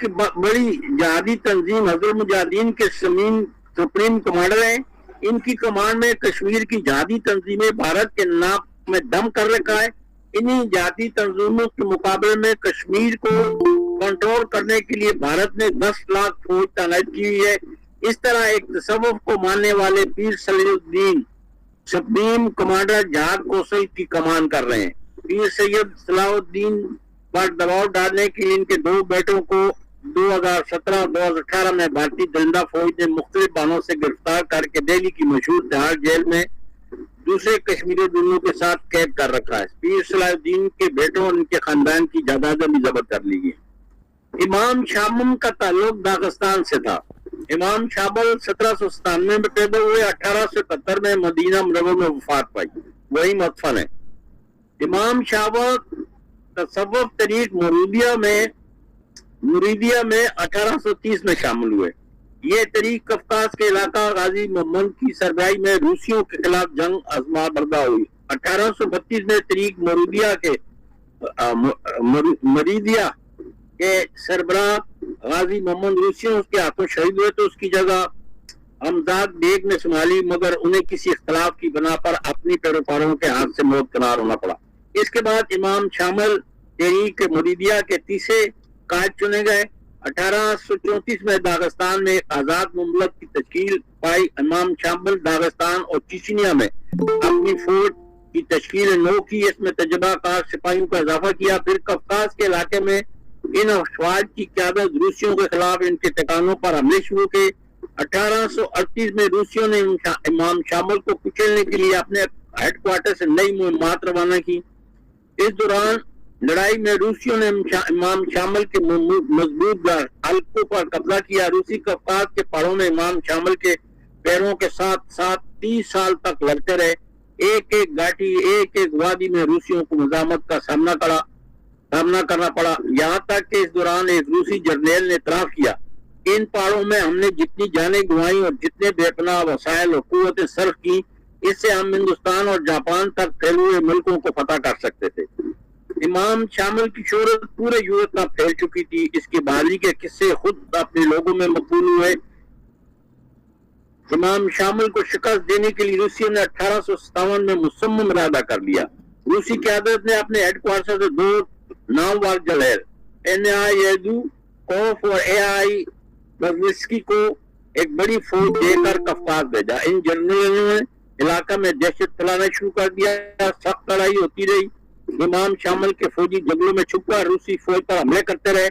کہ بڑی جہادی تنظیم حضرت مجاہدین کے سپریم کمانڈر ہیں. ان کی کمانڈ میں کشمیر کی جہادی تنظیمیں بھارت کے ناک میں دم کر رکھا ہے. انہی جہادی تنظیموں کے مقابلے میں کشمیر کو کنٹرول کرنے کے لیے بھارت نے 10 لاکھ فوج تعینات کی ہوئی ہے. اس طرح ایک تصوف کو ماننے والے پیر صلاح الدین سپریم کمانڈر جہاد کوسل کی کمان کر رہے ہیں. پیر سید صلاح الدین پر دباؤ ڈالنے کے لیے ان کے 2 بیٹوں کو 2017-2018 میں بھارتی درندہ فوج نے مختلف بہانوں سے گرفتار کر کے دہلی کی مشہور تہاڑ جیل میں دوسرے کشمیری دونوں کے ساتھ قید کر رکھا ہے. پیر صلاح الدین کے بیٹوں اور ان کے خاندان کی جائیدادیں بھی ضبط کر لی گئی. امام شامل کا تعلق داغستان سے تھا. امام شابل 1797 میں پیدا ہوئے, 1871 میں مدینہ منورہ میں وفات پائی. وہی مدفن ہے. امام شابل تصوف طریق مریدیہ میں 1830 میں شامل ہوئے. یہ طریق کفکاز کے علاقہ غازی محمد کی سربراہی میں روسیوں کے خلاف جنگ آزما بردہ ہوئی. 1832 میں طریق مریدیہ کے سربراہ غازی محمد روسیوں کے ہاتھوں شہید ہوئے تو اس کی جگہ امداد بیگ نے سنبھالی, مگر انہیں کسی اختلاف کی بنا پر اپنی پیروکاروں کے ہاتھ سے موت کنار ہونا پڑا. اس کے بعد امام شامل تحریک مریدیہ کے تیسرے قائد چنے گئے. 1834 میں داغستان میں ایک آزاد مملکت کی تشکیل پائی. امام شامل داغستان اور چیچنیا میں اپنی فوج کی تشکیل نو کی. اس میں تجربہ کار سپاہیوں کا اضافہ کیا. پھر کفکاز کے علاقے میں ان افواج کی قیادت روسیوں کے خلاف ان کے ٹھکانوں پر حملے شروع کے. 1838 میں روسیوں نے امام شامل کو کچلنے کے لیے اپنے ہیڈ کوارٹر سے نئی مہمات روانہ کی. اس دوران لڑائی میں روسیوں نے امام شامل کے مضبوط حلقوں پر قبضہ کیا. روسی کفکاز کے پہاڑوں میں امام شامل کے پیروں کے ساتھ 30 سال تک لڑتے رہے. ایک گھاٹی ایک وادی میں روسیوں کو مزاحمت کا سامنا کرنا پڑا, یہاں تک کہ اس دوران ایک روسی جرنیل نے اعتراف کیا ان پہاڑوں میں ہم نے جتنی جانیں گنوائیں اور جتنے بے پناہ وسائل اور قوتیں صرف کی, اس سے ہم ہندوستان اور جاپان تک پھیلے ہوئے ملکوں کو فتح کر سکتے تھے. امام شامل کی شہرت پورے یورپ میں پھیل چکی تھی. اس کی بحالی کے قصے خود اپنے لوگوں میں مقبول ہوئے. امام شامل کو شکست دینے کے لیے روسیوں نے 1857 میں مصمم ارادہ کر لیا. روسی قیادت نے اپنے ہیڈ کوارٹر سے 2 نامور جلیر NIADU کوف اور AI بزنسکی کو ایک بڑی فوج دے کر کفکاز بھیجا. ان جنرلوں نے علاقہ میں دہشت پھیلانا شروع کر دیا. سخت لڑائی ہوتی رہی. امام شامل کے فوجی جنگلوں میں چھپ کر روسی فوج پر حملے کرتے رہے.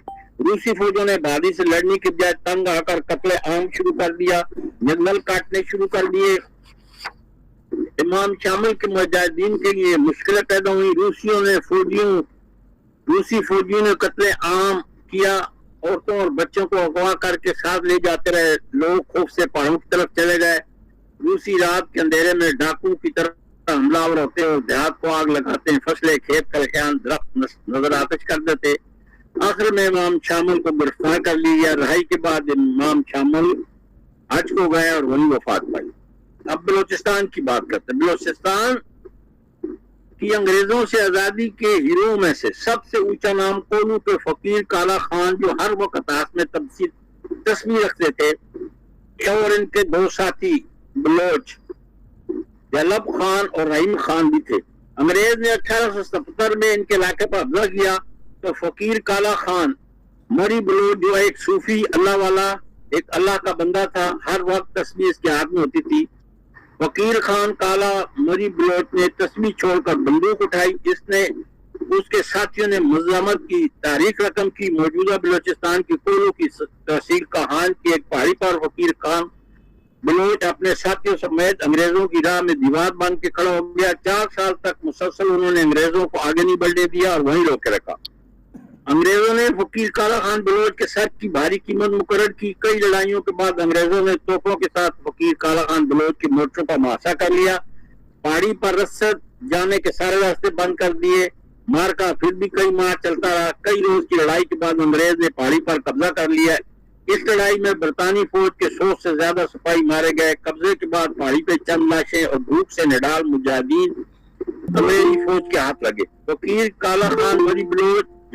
روسی فوجوں نے بہادری سے لڑنے کے بجائے تنگ آ کر قتل عام شروع کر دیا, جنگل کاٹنے شروع کر دیے. امام شامل کے مجاہدین کے لیے مشکلیں پیدا ہوئی. روسی فوجیوں نے قتل عام کیا. عورتوں اور بچوں کو اغوا کر کے ساتھ لے جاتے رہے. لوگ خوف سے پہاڑوں کی طرف چلے گئے. روسی رات کے اندھیرے میں ڈاکو کی طرف حملہ آور ہوتے اور دیہات کو آگ لگاتے ہیں. فصلیں, کھیت, کھلیان, درخت نظر آتش کر دیتے. آخر میں امام شامل کو گرفتار کر لیا. رہائی کے بعد امام شامل حج کو گئے اور وہیں وفات پائی. اب بلوچستان کی بات کرتے ہیں. بلوچستان کی انگریزوں سے آزادی کے ہیرو میں سے سب سے اونچا نام کولو کے فقیر کالا خان, جو ہر وقت ہاتھ میں تسبیح رکھتے تھے, اور ان کے 2 ساتھی بلوچ جلب خان اور رحیم خان بھی تھے. انگریز نے 1877 میں ان کے علاقے پر حملہ کیا تو فقیر کالا خان مری بلوچ, جو ایک صوفی اللہ والا, ایک اللہ کا بندہ تھا, ہر وقت تسبیح اس کے ہاتھ میں ہوتی تھی. فقیر خان کالا مری بلوچ نے تسبیح چھوڑ کر بندوق اٹھائی. اس کے ساتھیوں نے مزاحمت کی, تاریخ رقم کی. موجودہ بلوچستان کی کولو کی تحصیل کہان کی ایک پہاڑی پر فقیر خان بلوچ اپنے ساتھیوں سمیت انگریزوں کی راہ میں دیوار باندھ کے کھڑا ہو گیا. 4 سال تک مسلسل انہوں نے انگریزوں کو آگے نہیں بڑھنے دیا اور وہیں روکے رکھا. انگریزوں نے فقیر کالا خان بلوچ کے سر کی بھاری قیمت مقرر کی. کئی لڑائیوں کے بعد انگریزوں نے توپوں کے ساتھ فقیر کالا خان بلوچ کی مورچوں کا محاصرہ کر لیا. پہاڑی پر رسد جانے کے سارے راستے بند کر دیے. مارکا پھر بھی کئی ماہ چلتا رہا. کئی روز کی لڑائی کے بعد انگریز نے پہاڑی پر قبضہ کر لیا. اس لڑائی میں برطانوی فوج کے 100 سے زیادہ سپاہی مارے گئے. قبضے کے بعد پہاڑی پہ چند لاشیں اور بھوک سے نڈال مجاہدین انگریزی فوج کے ہاتھ لگے. فقیر کالا خان مری بلوچ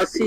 80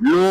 9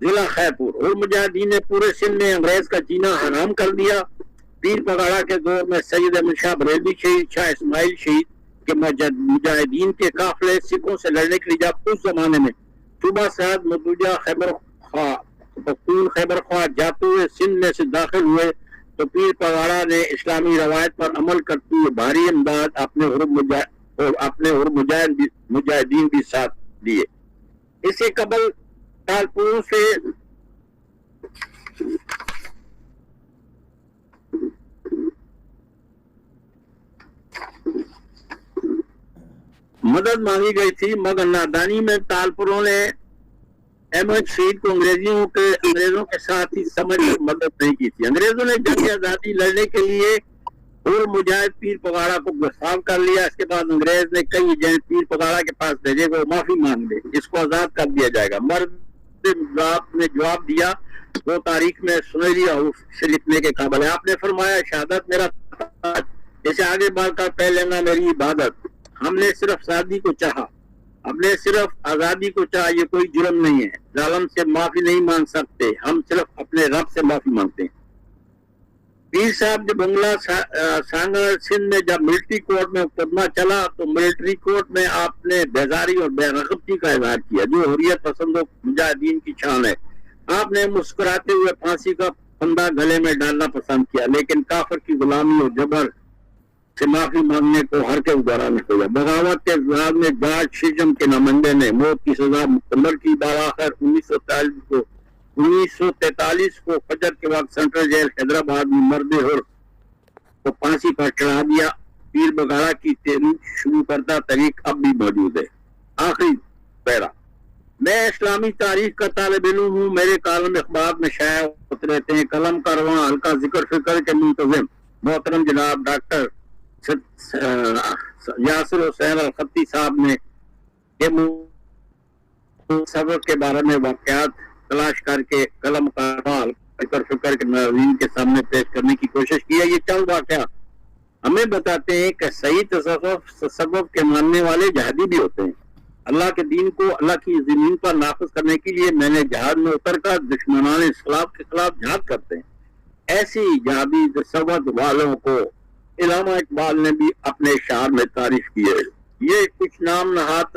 ضلع خیرپور. اور مجاہدین نے پورے سندھ میں انگریز کا جینا حرام کر دیا. پیر پگاڑا کے دور میں سید احمد شاہ بریلوی شہید, شاہ اسماعیل شہید کے مجاہدین کے قافلے سکھوں سے لڑنے کے لیے جب اس زمانے میں صوبہ سعد مدوجہ خیبر پختون خیبر خواہ جاتے ہوئے سندھ میں سے داخل ہوئے تو پیر پگاڑا نے اسلامی روایت پر عمل کرتے ہوئے بھاری امداد اپنے مجاہدین بھی ساتھ دیے. اس سے قبل تالپور سے مدد مانگی گئی تھی, مگر نادانی میں تالپوروں نے احمد شہید کو انگریزوں کے ساتھ ہی سمجھ کر مدد نہیں کی تھی. انگریزوں نے جنگ آزادی لڑنے کے لیے اور مجاہد پیر پگاڑا کو گرفتار کر لیا. اس کے بعد انگریز نے کئی ایجنٹ پیر پگاڑا کے پاس بھیجے کو معافی مانگ لے, اس کو آزاد کر دیا جائے گا. مرد نے جواب دیا وہ تاریخ میں سنہری حروف سے لکھنے کے قابل ہے. آپ نے فرمایا شہادت میرا تاج, جیسے آگے بڑھ کر پہ لینا میری عبادت. ہم نے صرف آزادی کو چاہا, ہم نے صرف آزادی کو چاہا, یہ کوئی جرم نہیں ہے. ظالم سے معافی نہیں مانگ سکتے, ہم صرف اپنے رب سے معافی مانگتے ہیں. پیر صاحب جب بنگلہ سانگر سندھ میں جب ملٹری کورٹ میں مقدمہ چلا تو ملٹری کورٹ میں آپ نے بیزاری اور بے رغبتی کا اظہار کیا جو حریت پسندوں مجاہدین کی شان ہے. آپ نے مسکراتے ہوئے پھانسی کا پھندا گلے میں ڈالنا پسند کیا, لیکن کافر کی غلامی اور جبر سے معافی مانگنے کو ہر کے گوارا نہ ہوا. بغاوت کے اظہار میں جارج شیجم کے نمائندے نے موت کی سزا مکمل کی. بالآخر 1943 کو فجر کے وقت سینٹرل جیل حیدرآباد میں مرد ہور کو پھانسی پر چڑھا دیا. پیر بگاڑا کی تحریک شروع کردہ طریق اب بھی موجود ہے. آخری پیرا. میں اسلامی تاریخ کا طالب علم ہوں, میرے کالم اخبار میں شائع ہوتے رہتے ہیں. قلم کارواں ہلکا ذکر فکر کے منتظم محترم جناب ڈاکٹر یاسر حسین الخطی صاحب نے سبق کے بارے میں واقعات تلاش کر کے قلم کارواں فکر فکر کے ناظرین کے سامنے پیش کرنے کی کوشش کی ہے. یہ چند واقعات ہمیں بتاتے ہیں کہ صحیح تصوف کے ماننے والے جہادی بھی ہوتے ہیں. اللہ کے دین کو اللہ کی زمین پر نافذ کرنے کے لیے میں نے جہاد میں اتر کر دشمنان اسلام کے خلاف جہاد کرتے ہیں. ایسی جہادی تصوف والوں کو علامہ اقبال نے بھی اپنے اشعار میں تعریف کی ہے. یہ کچھ نام نہاد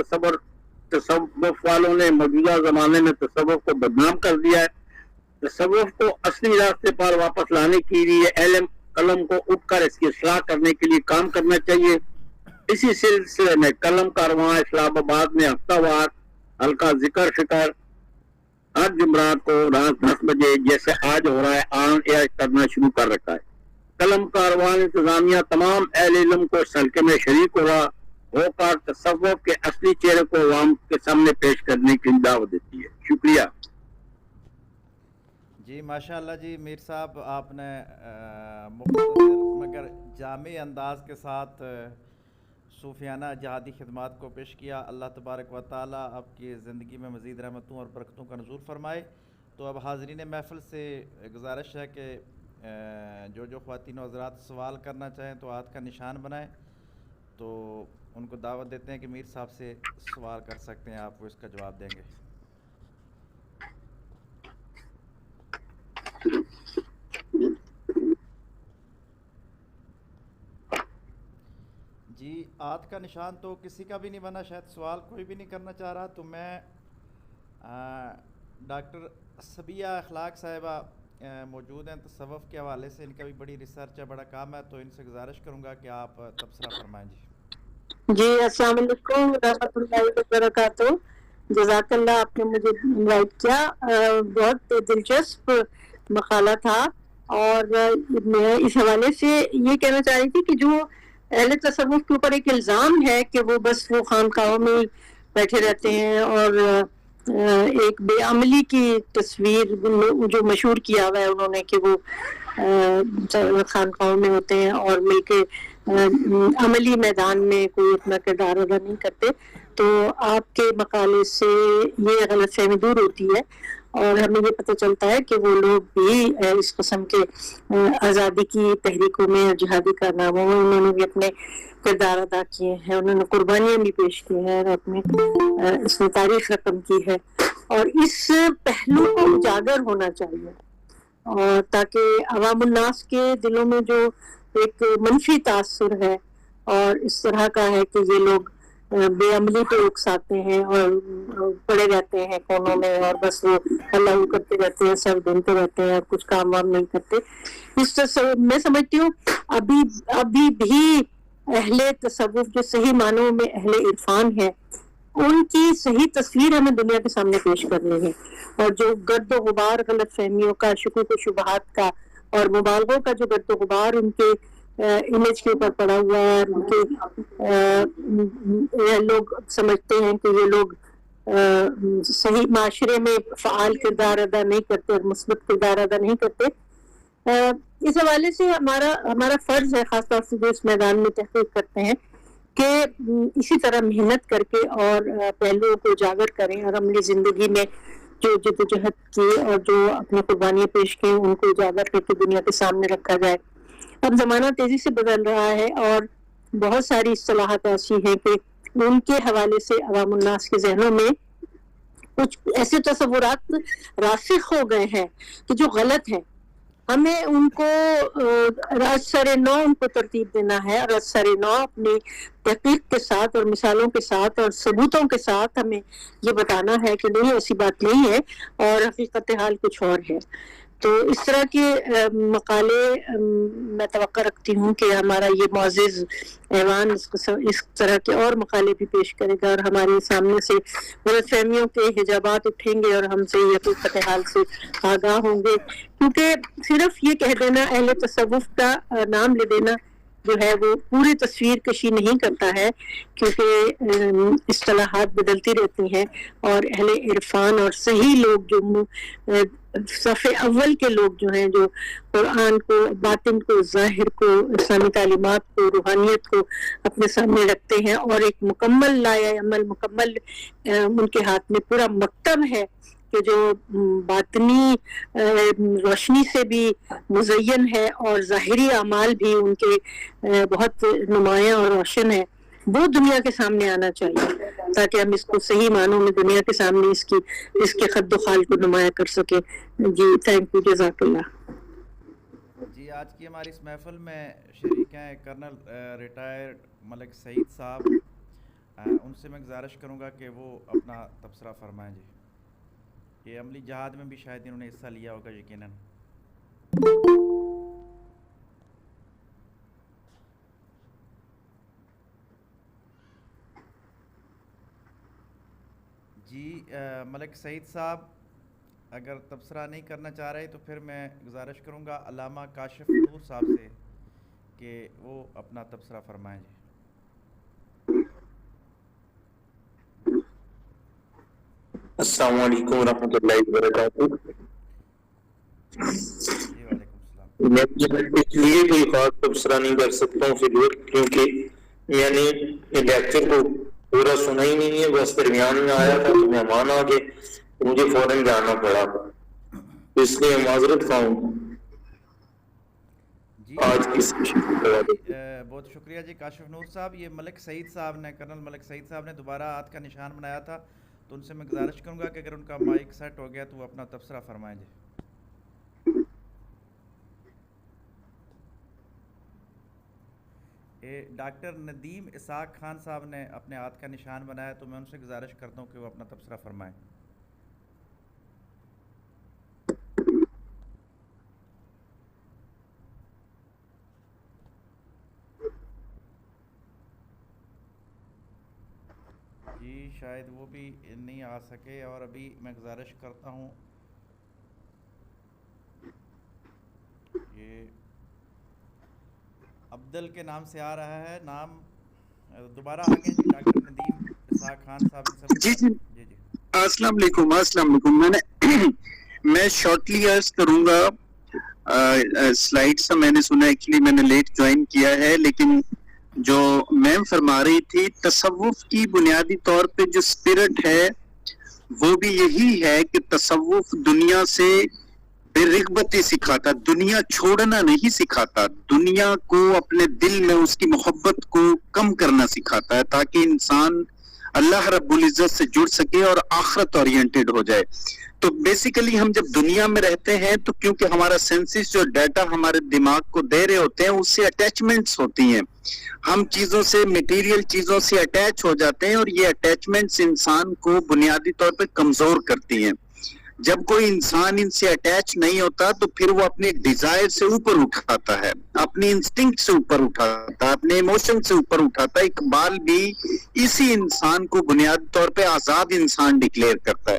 تصوف والوں نے موجودہ زمانے میں تصوف کو بدنام کر دیا ہے. تصوف کو اصلی راستے پر واپس لانے کے لیے علم قلم کو اٹھ کر اس کی اصلاح کرنے کے لیے کام کرنا چاہیے. اسی سلسلے میں قلم کارواں اسلام آباد میں ہفتہ وار ہلکا ذکر فکر ہر جمعرات کو رات 10 بجے جیسے آج ہو رہا ہے آن ایئر کرنا شروع کر رکھا ہے. قلم کاروان انتظامیہ تمام اہل علم کو اس حلقے میں شریک ہو کر تصوف کے اصلی چہرے کو عوام کے سامنے پیش کرنے کی دعوت دیتی ہے. شکریہ. جی ماشاءاللہ جی میر صاحب, آپ نے مختصر مگر جامع انداز کے ساتھ صوفیانہ جہادی خدمات کو پیش کیا. اللہ تبارک و تعالیٰ آپ کی زندگی میں مزید رحمتوں اور برکتوں کا نزول فرمائے. تو اب حاضرین محفل سے گزارش ہے کہ جو خواتین و حضرات سوال کرنا چاہیں تو ہاتھ کا نشان بنائیں, تو ان کو دعوت دیتے ہیں کہ میر صاحب سے سوال کر سکتے ہیں, آپ وہ اس کا جواب دیں گے. جی ہاتھ کا نشان تو کسی کا بھی نہیں بنا, شاید سوال کوئی بھی نہیں کرنا چاہ رہا. تو میں ڈاکٹر صبیہ اخلاق صاحبہ موجود ہیں تصوف کے حوالے سے, ان کا بھی بڑی ریسرچ ہے, بڑا کام ہے, تو ان سے گزارش کروں گا کہ آپ تبصرہ فرمائیں. جی السلام علیکم ورحمۃ اللہ وبرکاتہ. جزاک اللہ, آپ نے مجھے انوائٹ کیا. بہت دلچسپ مقالہ تھا, اور میں اس حوالے سے یہ کہنا چاہ رہی تھی کہ جو اہل تصوف کے اوپر ایک الزام ہے کہ وہ بس وہ خانقاہوں میں بیٹھے رہتے ہیں, اور ایک بے عملی کی تصویر جو مشہور کیا ہوا ہے انہوں نے کہ وہ خانقاہوں میں ہوتے ہیں اور مل کے عملی میدان میں کوئی اپنا کردار ادا نہیں کرتے. تو آپ کے مقالے سے یہ غلط فہمی دور ہوتی ہے, اور ہمیں یہ پتہ چلتا ہے کہ وہ لوگ بھی اس قسم کے آزادی کی تحریکوں میں اور جہادی کارناموں میں انہوں نے بھی اپنے کردار ادا کیے ہیں, انہوں نے قربانیاں بھی پیش کی ہیں اور اپنے اس میں تاریخ رقم کی ہے. اور اس پہلو کو اجاگر ہونا چاہیے، اور تاکہ عوام الناس کے دلوں میں جو ایک منفی تاثر ہے اور اس طرح کا ہے کہ یہ لوگ بے عملی پہ اکساتے ہیں اور پڑے رہتے ہیں کونوں میں اور بس وہ اللہ کرتے رہتے ہیں، سر ڈھونڈتے رہتے ہیں اور کچھ کام وام نہیں کرتے. اس طرح میں سمجھتی ہوں ابھی بھی اہل تصوف جو صحیح معنوں میں اہل عرفان ہے، ان کی صحیح تصویر ہمیں دنیا کے سامنے پیش کرنی ہے، اور جو گرد و غبار غلط فہمیوں کا، شکوک و شبہات کا اور مبالغوں کا جو گرد و غبار ان کے امیج کے اوپر پڑا ہوا ہے، ان کے لوگ سمجھتے ہیں کہ یہ لوگ صحیح معاشرے میں فعال کردار ادا نہیں کرتے اور مثبت کردار ادا نہیں کرتے. اس حوالے سے ہمارا فرض ہے، خاص طور سے جو اس میدان میں تحقیق کرتے ہیں، کہ اسی طرح محنت کر کے اور پہلوؤں کو اجاگر کریں اور عملی زندگی میں جو جدوجہد کی اور جو اپنی قربانیاں پیش کی ان کو اجاگر کر کے دنیا کے سامنے رکھا جائے. اب زمانہ تیزی سے بدل رہا ہے اور بہت ساری اصطلاحات ایسی ہیں کہ ان کے حوالے سے عوام الناس کے ذہنوں میں کچھ ایسے تصورات راسخ ہو گئے ہیں کہ جو غلط ہیں. ہمیں ان کو راز سر نو ان کو ترتیب دینا ہے، اور راز سر نو اپنی تحقیق کے ساتھ اور مثالوں کے ساتھ اور ثبوتوں کے ساتھ ہمیں یہ بتانا ہے کہ نہیں، ایسی بات نہیں ہے اور حقیقت حال کچھ اور ہے. تو اس طرح کے مقالے میں توقع رکھتی ہوں کہ ہمارا یہ معزز ایوان اس طرح کے اور مقالے بھی پیش کرے گا اور ہمارے سامنے سے غلط فہمیوں کے حجابات اٹھیں گے اور ہم سے یہ حقیقت حال سے آگاہ ہوں گے. کیونکہ صرف یہ کہہ دینا، اہل تصوف کا نام لے دینا جو ہے وہ پوری تصویر کشی نہیں کرتا ہے، کیونکہ اصطلاحات بدلتی رہتی ہیں اور اہل عرفان اور صحیح لوگ جو صف اول کے لوگ جو ہیں، جو قرآن کو، باطن کو، ظاہر کو، اسلامی تعلیمات کو، روحانیت کو اپنے سامنے رکھتے ہیں اور ایک مکمل لائحہ عمل، مکمل ان کے ہاتھ میں پورا مکتب ہے کہ جو باطنی روشنی سے بھی مزین ہے اور ظاہری اعمال بھی ان کے بہت نمایاں اور روشن ہے، وہ دنیا کے سامنے آنا چاہیے تاکہ ہم اس کو صحیح معنوں میں دنیا کے سامنے اس کے خد و خال کو نمایاں کر سکیں. جی تھینک یو، جزاک اللہ. جی آج کی ہماری اس محفل میں شریک ہیں کرنل ریٹائرڈ ملک سعید صاحب. ان سے میں گزارش کروں گا کہ وہ اپنا تبصرہ فرمائیں. جی، یہ عملی جہاد میں بھی شاید انہوں نے حصہ لیا ہوگا یقیناً. جی ملک سعید صاحب اگر تبصرہ نہیں کرنا چاہ رہے تو پھر میں گزارش کروں گا علامہ کاشف نور صاحب سے کہ وہ اپنا تبصرہ فرمائیں. جی السلام علیکم ورحمۃ اللہ وبرکاتہ. جی وعلیکم السلام. میں اس لیے کوئی خاص تبصرہ نہیں کر سکتا ہوں فی الوقت کیونکہ میں نے لیکچر کو پورا سنا ہی نہیں ہے، بس درمیان میں آیا تھا تو مہمان آ گئے، مجھے فوراً جانا پڑا، اس لیے معذرت خواہ ہوں. جی آج بہت شکریہ جی کاشف نور صاحب. یہ ملک سعید صاحب نے، کرنل ملک سعید صاحب نے دوبارہ ہاتھ کا نشان بنایا تھا، تو ان سے میں گزارش کروں گا کہ اگر ان کا مائک سیٹ ہو گیا تو وہ اپنا تبصرہ فرمائیں. جی ڈاکٹر ندیم اسحاق خان صاحب نے اپنے ہاتھ کا نشان بنایا، تو میں ان سے گزارش کرتا ہوں کہ وہ اپنا تبصرہ فرمائیں. جی شاید وہ بھی نہیں آ سکے، اور ابھی میں گزارش کرتا ہوں یہ عبدل کے نام سے آ رہا ہے نام، دوبارہ آگے جی ڈاکٹر ندیم اسحاق خان صاحب. جی السلام علیکم. میں شارٹلی عرض کروں گا. سلائیڈ میں نے سنا، ایکچولی میں نے لیٹ جوائن کیا ہے، لیکن جو میم فرما رہی تھی تصوف کی بنیادی طور پہ جو اسپرٹ ہے وہ بھی یہی ہے کہ تصوف دنیا سے بے رغبتی سکھاتا، دنیا چھوڑنا نہیں سکھاتا، دنیا کو اپنے دل میں اس کی محبت کو کم کرنا سکھاتا ہے تاکہ انسان اللہ رب العزت سے جڑ سکے اور آخرت اورینٹڈ ہو جائے. تو بیسیکلی ہم جب دنیا میں رہتے ہیں تو کیونکہ ہمارا سینسز جو ڈیٹا ہمارے دماغ کو دے رہے ہوتے ہیں اس سے اٹیچمنٹس ہوتی ہیں, ہم چیزوں سے میٹیریل چیزوں سے اٹیچ ہو جاتے ہیں اور یہ اٹیچمنٹس انسان کو بنیادی طور پہ کمزور کرتی ہیں. جب کوئی انسان ان سے اٹیچ نہیں ہوتا تو پھر وہ اپنے ڈیزائر سے اوپر اٹھاتا ہے, اپنی انسٹنکٹ سے اوپر اٹھاتا ہے, اپنے ایموشن سے اوپر اٹھاتا ہے. اقبال بھی اسی انسان کو بنیادی طور پہ آزاد انسان ڈکلیئر کرتا ہے.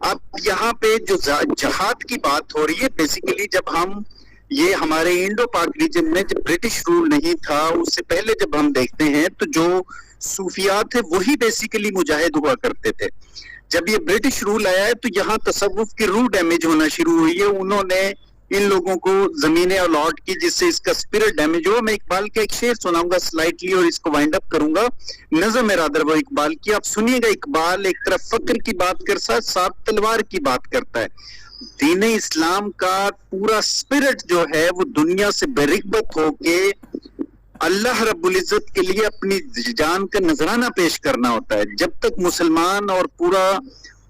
اب یہاں پہ جو جہاد کی بات ہو رہی ہے, بیسیکلی جب ہم یہ ہمارے انڈو پاک ریجن میں جب برٹش رول نہیں تھا اس سے پہلے جب ہم دیکھتے ہیں تو جو صوفیات تھے وہی بیسیکلی مجاہد ہوا کرتے تھے. جب یہ برٹش رول آیا ہے تو یہاں تصوف کی روح ڈیمیج ہونا شروع ہوئی ہے. انہوں نے ان لوگوں کو زمینیں الاٹ کی جس سے اس کا اسپرٹ ڈیمیج ہوا. میں اقبال کا ایک شعر سناؤں گا سلائٹلی اور اس کو وائنڈ اپ کروں گا. نظم ارادر وہ اقبال کی, آپ سنیے گا. اقبال ایک طرف فقر کی بات کر ساتھ تلوار کی بات کرتا ہے. دین اسلام کا پورا اسپرٹ جو ہے وہ دنیا سے بے رغبت ہو کے اللہ رب العزت کے لیے اپنی جان کا نذرانہ پیش کرنا ہوتا ہے. جب تک مسلمان اور پورا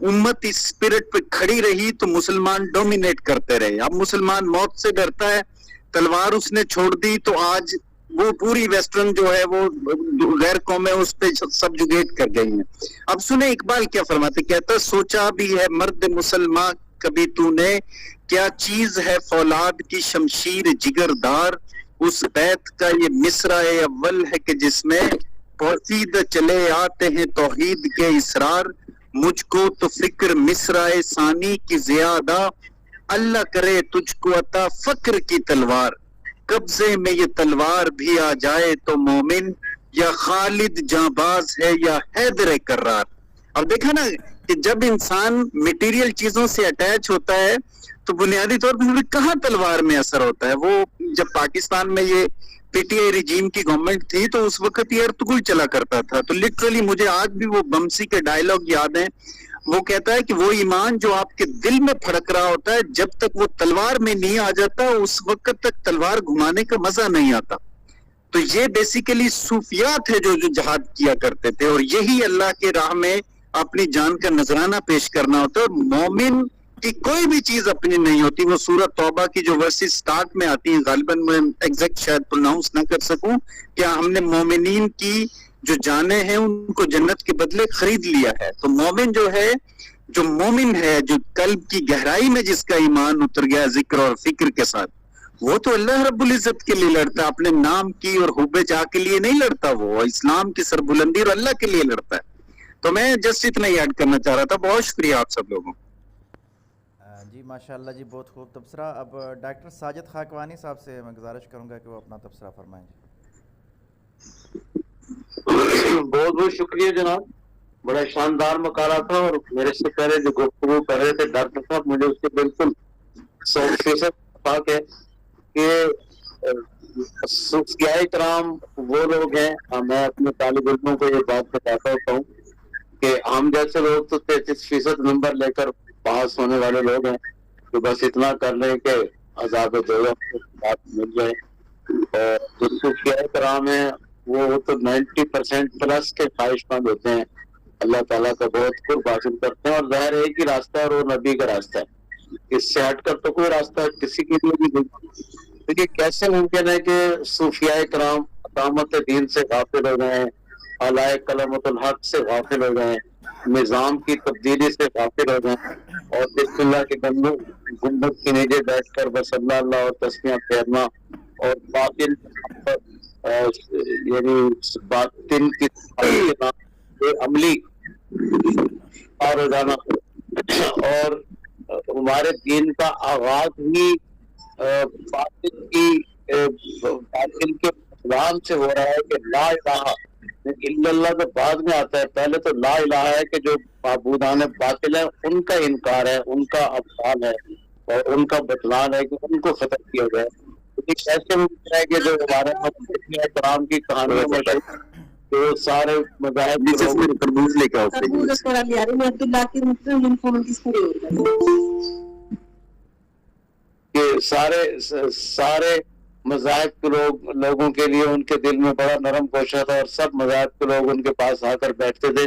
امت اس اسپرٹ پہ کھڑی رہی تو مسلمان ڈومینیٹ کرتے رہے. اب مسلمان موت سے ڈرتا ہے, تلوار اس نے چھوڑ دی تو آج وہ پوری ویسٹرن جو ہے وہ غیر قومیں اس پہ سبجوگیٹ کر گئی ہیں. اب سنیں اقبال کیا فرماتے, کہتا سوچا بھی ہے مرد مسلمان کبھی تو نے, کیا چیز ہے فولاد کی شمشیر جگردار, اس بیت کا یہ مصرع اول ہے کہ جس میں پوسیدہ چلے آتے ہیں توحید کے اسرار, مجھ کو تو فکر مصرع ثانی کی زیادہ, اللہ کرے تجھ کو عطا فکر کی تلوار, قبضے میں یہ تلوار بھی آ جائے تو مومن, یا خالد جانباز ہے یا حیدر کرار. اب دیکھا نا کہ جب انسان میٹیریل چیزوں سے اٹیچ ہوتا ہے تو بنیادی طور پر کہاں تلوار میں اثر ہوتا ہے. وہ جب پاکستان میں یہ پی ٹی آئی رجیم کی گورنمنٹ تھی تو اس وقت یہ ارتگل چلا کرتا تھا. تو لٹرلی مجھے آج بھی وہ بمسی کے ڈائلاگ یاد ہیں. وہ کہتا ہے کہ وہ ایمان جو آپ کے دل میں پھڑک رہا ہوتا ہے جب تک وہ تلوار میں نہیں آ جاتا اس وقت تک تلوار گھمانے کا مزہ نہیں آتا. تو یہ بیسیکلی صوفیات ہے جو جہاد کیا کرتے تھے, اور یہی اللہ کے راہ میں اپنی جان کا نذرانہ پیش کرنا ہوتا ہے. مومن کی کوئی بھی چیز اپنی نہیں ہوتی. وہ سورۃ توبہ کی جو ورسز سٹارٹ میں آتی ہیں, غالباً میں ایگزیکٹ شاید پروناؤنس نہ کر سکوں, کیا ہم نے مومنین کی جو جانیں ہیں ان کو جنت کے بدلے خرید لیا ہے. تو مومن جو ہے, جو مومن ہے, جو قلب کی گہرائی میں جس کا ایمان اتر گیا ذکر اور فکر کے ساتھ, وہ تو اللہ رب العزت کے لیے لڑتا ہے, اپنے نام کی اور حب جاہ کے لیے نہیں لڑتا. وہ اسلام کی سربلندی اور اللہ کے لیے لڑتا ہے. تو میں جسٹ اتنا ہی ایڈ کرنا چاہ رہا تھا. بہت شکریہ آپ سب لوگوں. جی ماشاءاللہ جی, بہت خوب تبصرہ. اب ڈاکٹر ساجد خاکوانی صاحب سے میں گزارش کروں گا کہ وہ اپنا تبصرہ فرمائیں. بہت بہت شکریہ جناب, بڑا شاندار مقالہ تھا. اور میرے سے پہلے جو گفتگو کر رہے تھے ڈاکٹر صاحب, مجھے اس سے بالکل 100% اتفاق ہے کہ صوفیاء کرام وہ لوگ ہیں. میں اپنے طالب علموں کو یہ بات بتاتا ہوتا ہوں کہ ہم جیسے لوگ تو 33% نمبر لے کر پاس ہونے والے لوگ ہیں جو بس اتنا کر لیں کہ عذاب دوزخ کی بات مل جائے. اور جو صوفیاء کرام ہیں وہ تو 90% پلس کے خواہش مند ہوتے ہیں, اللہ تعالیٰ کا بہت قرب حاصل کرتے ہیں. اور ظاہر ایک ہی راستہ ہے اور وہ نبی کا راستہ ہے, اس سے ہٹ کر تو کوئی راستہ کسی کے لیے بھی نہیں. دیکھیے کیسے ممکن ہے کہ صوفیاء کرام اقامت دین سے غافل ہو گئے ہیں, اعلی کلمۃ الحق سے غافل ہو گئے ہیں, نظام کی تبدیلی سے غافل ہو گئے ہیں, اور بسم اللہ کے گنبد کے نیچے بیٹھ کر بس اللہ اللہ اور تسمیہ پھیرنا اور باطل یعنی باطل کی عملی پار ہو جانا. اور ہمارے دین کا آغاز ہی باطل کے اسلام سے ہو رہا ہے کہ لا الہ الا اللہ تو بعد میں آتا ہے, پہلے تو لا الہ ہے کہ جو معبودان باطل ہیں ان کا انکار ہے, ان کا ابطال ہے اور ان کا بطلان ہے کہ ان کو ختم کیا جائے. ایسے ممکن ہے کہ جو ہمارے کرام کی کہانیوں میں جو سارے مذاہب کہ سارے مذاہب کے لوگوں کے لیے ان کے دل میں بڑا نرم گوشہ تھا, اور سب مذاہب کے لوگ ان کے پاس آ کر بیٹھتے تھے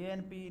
ANP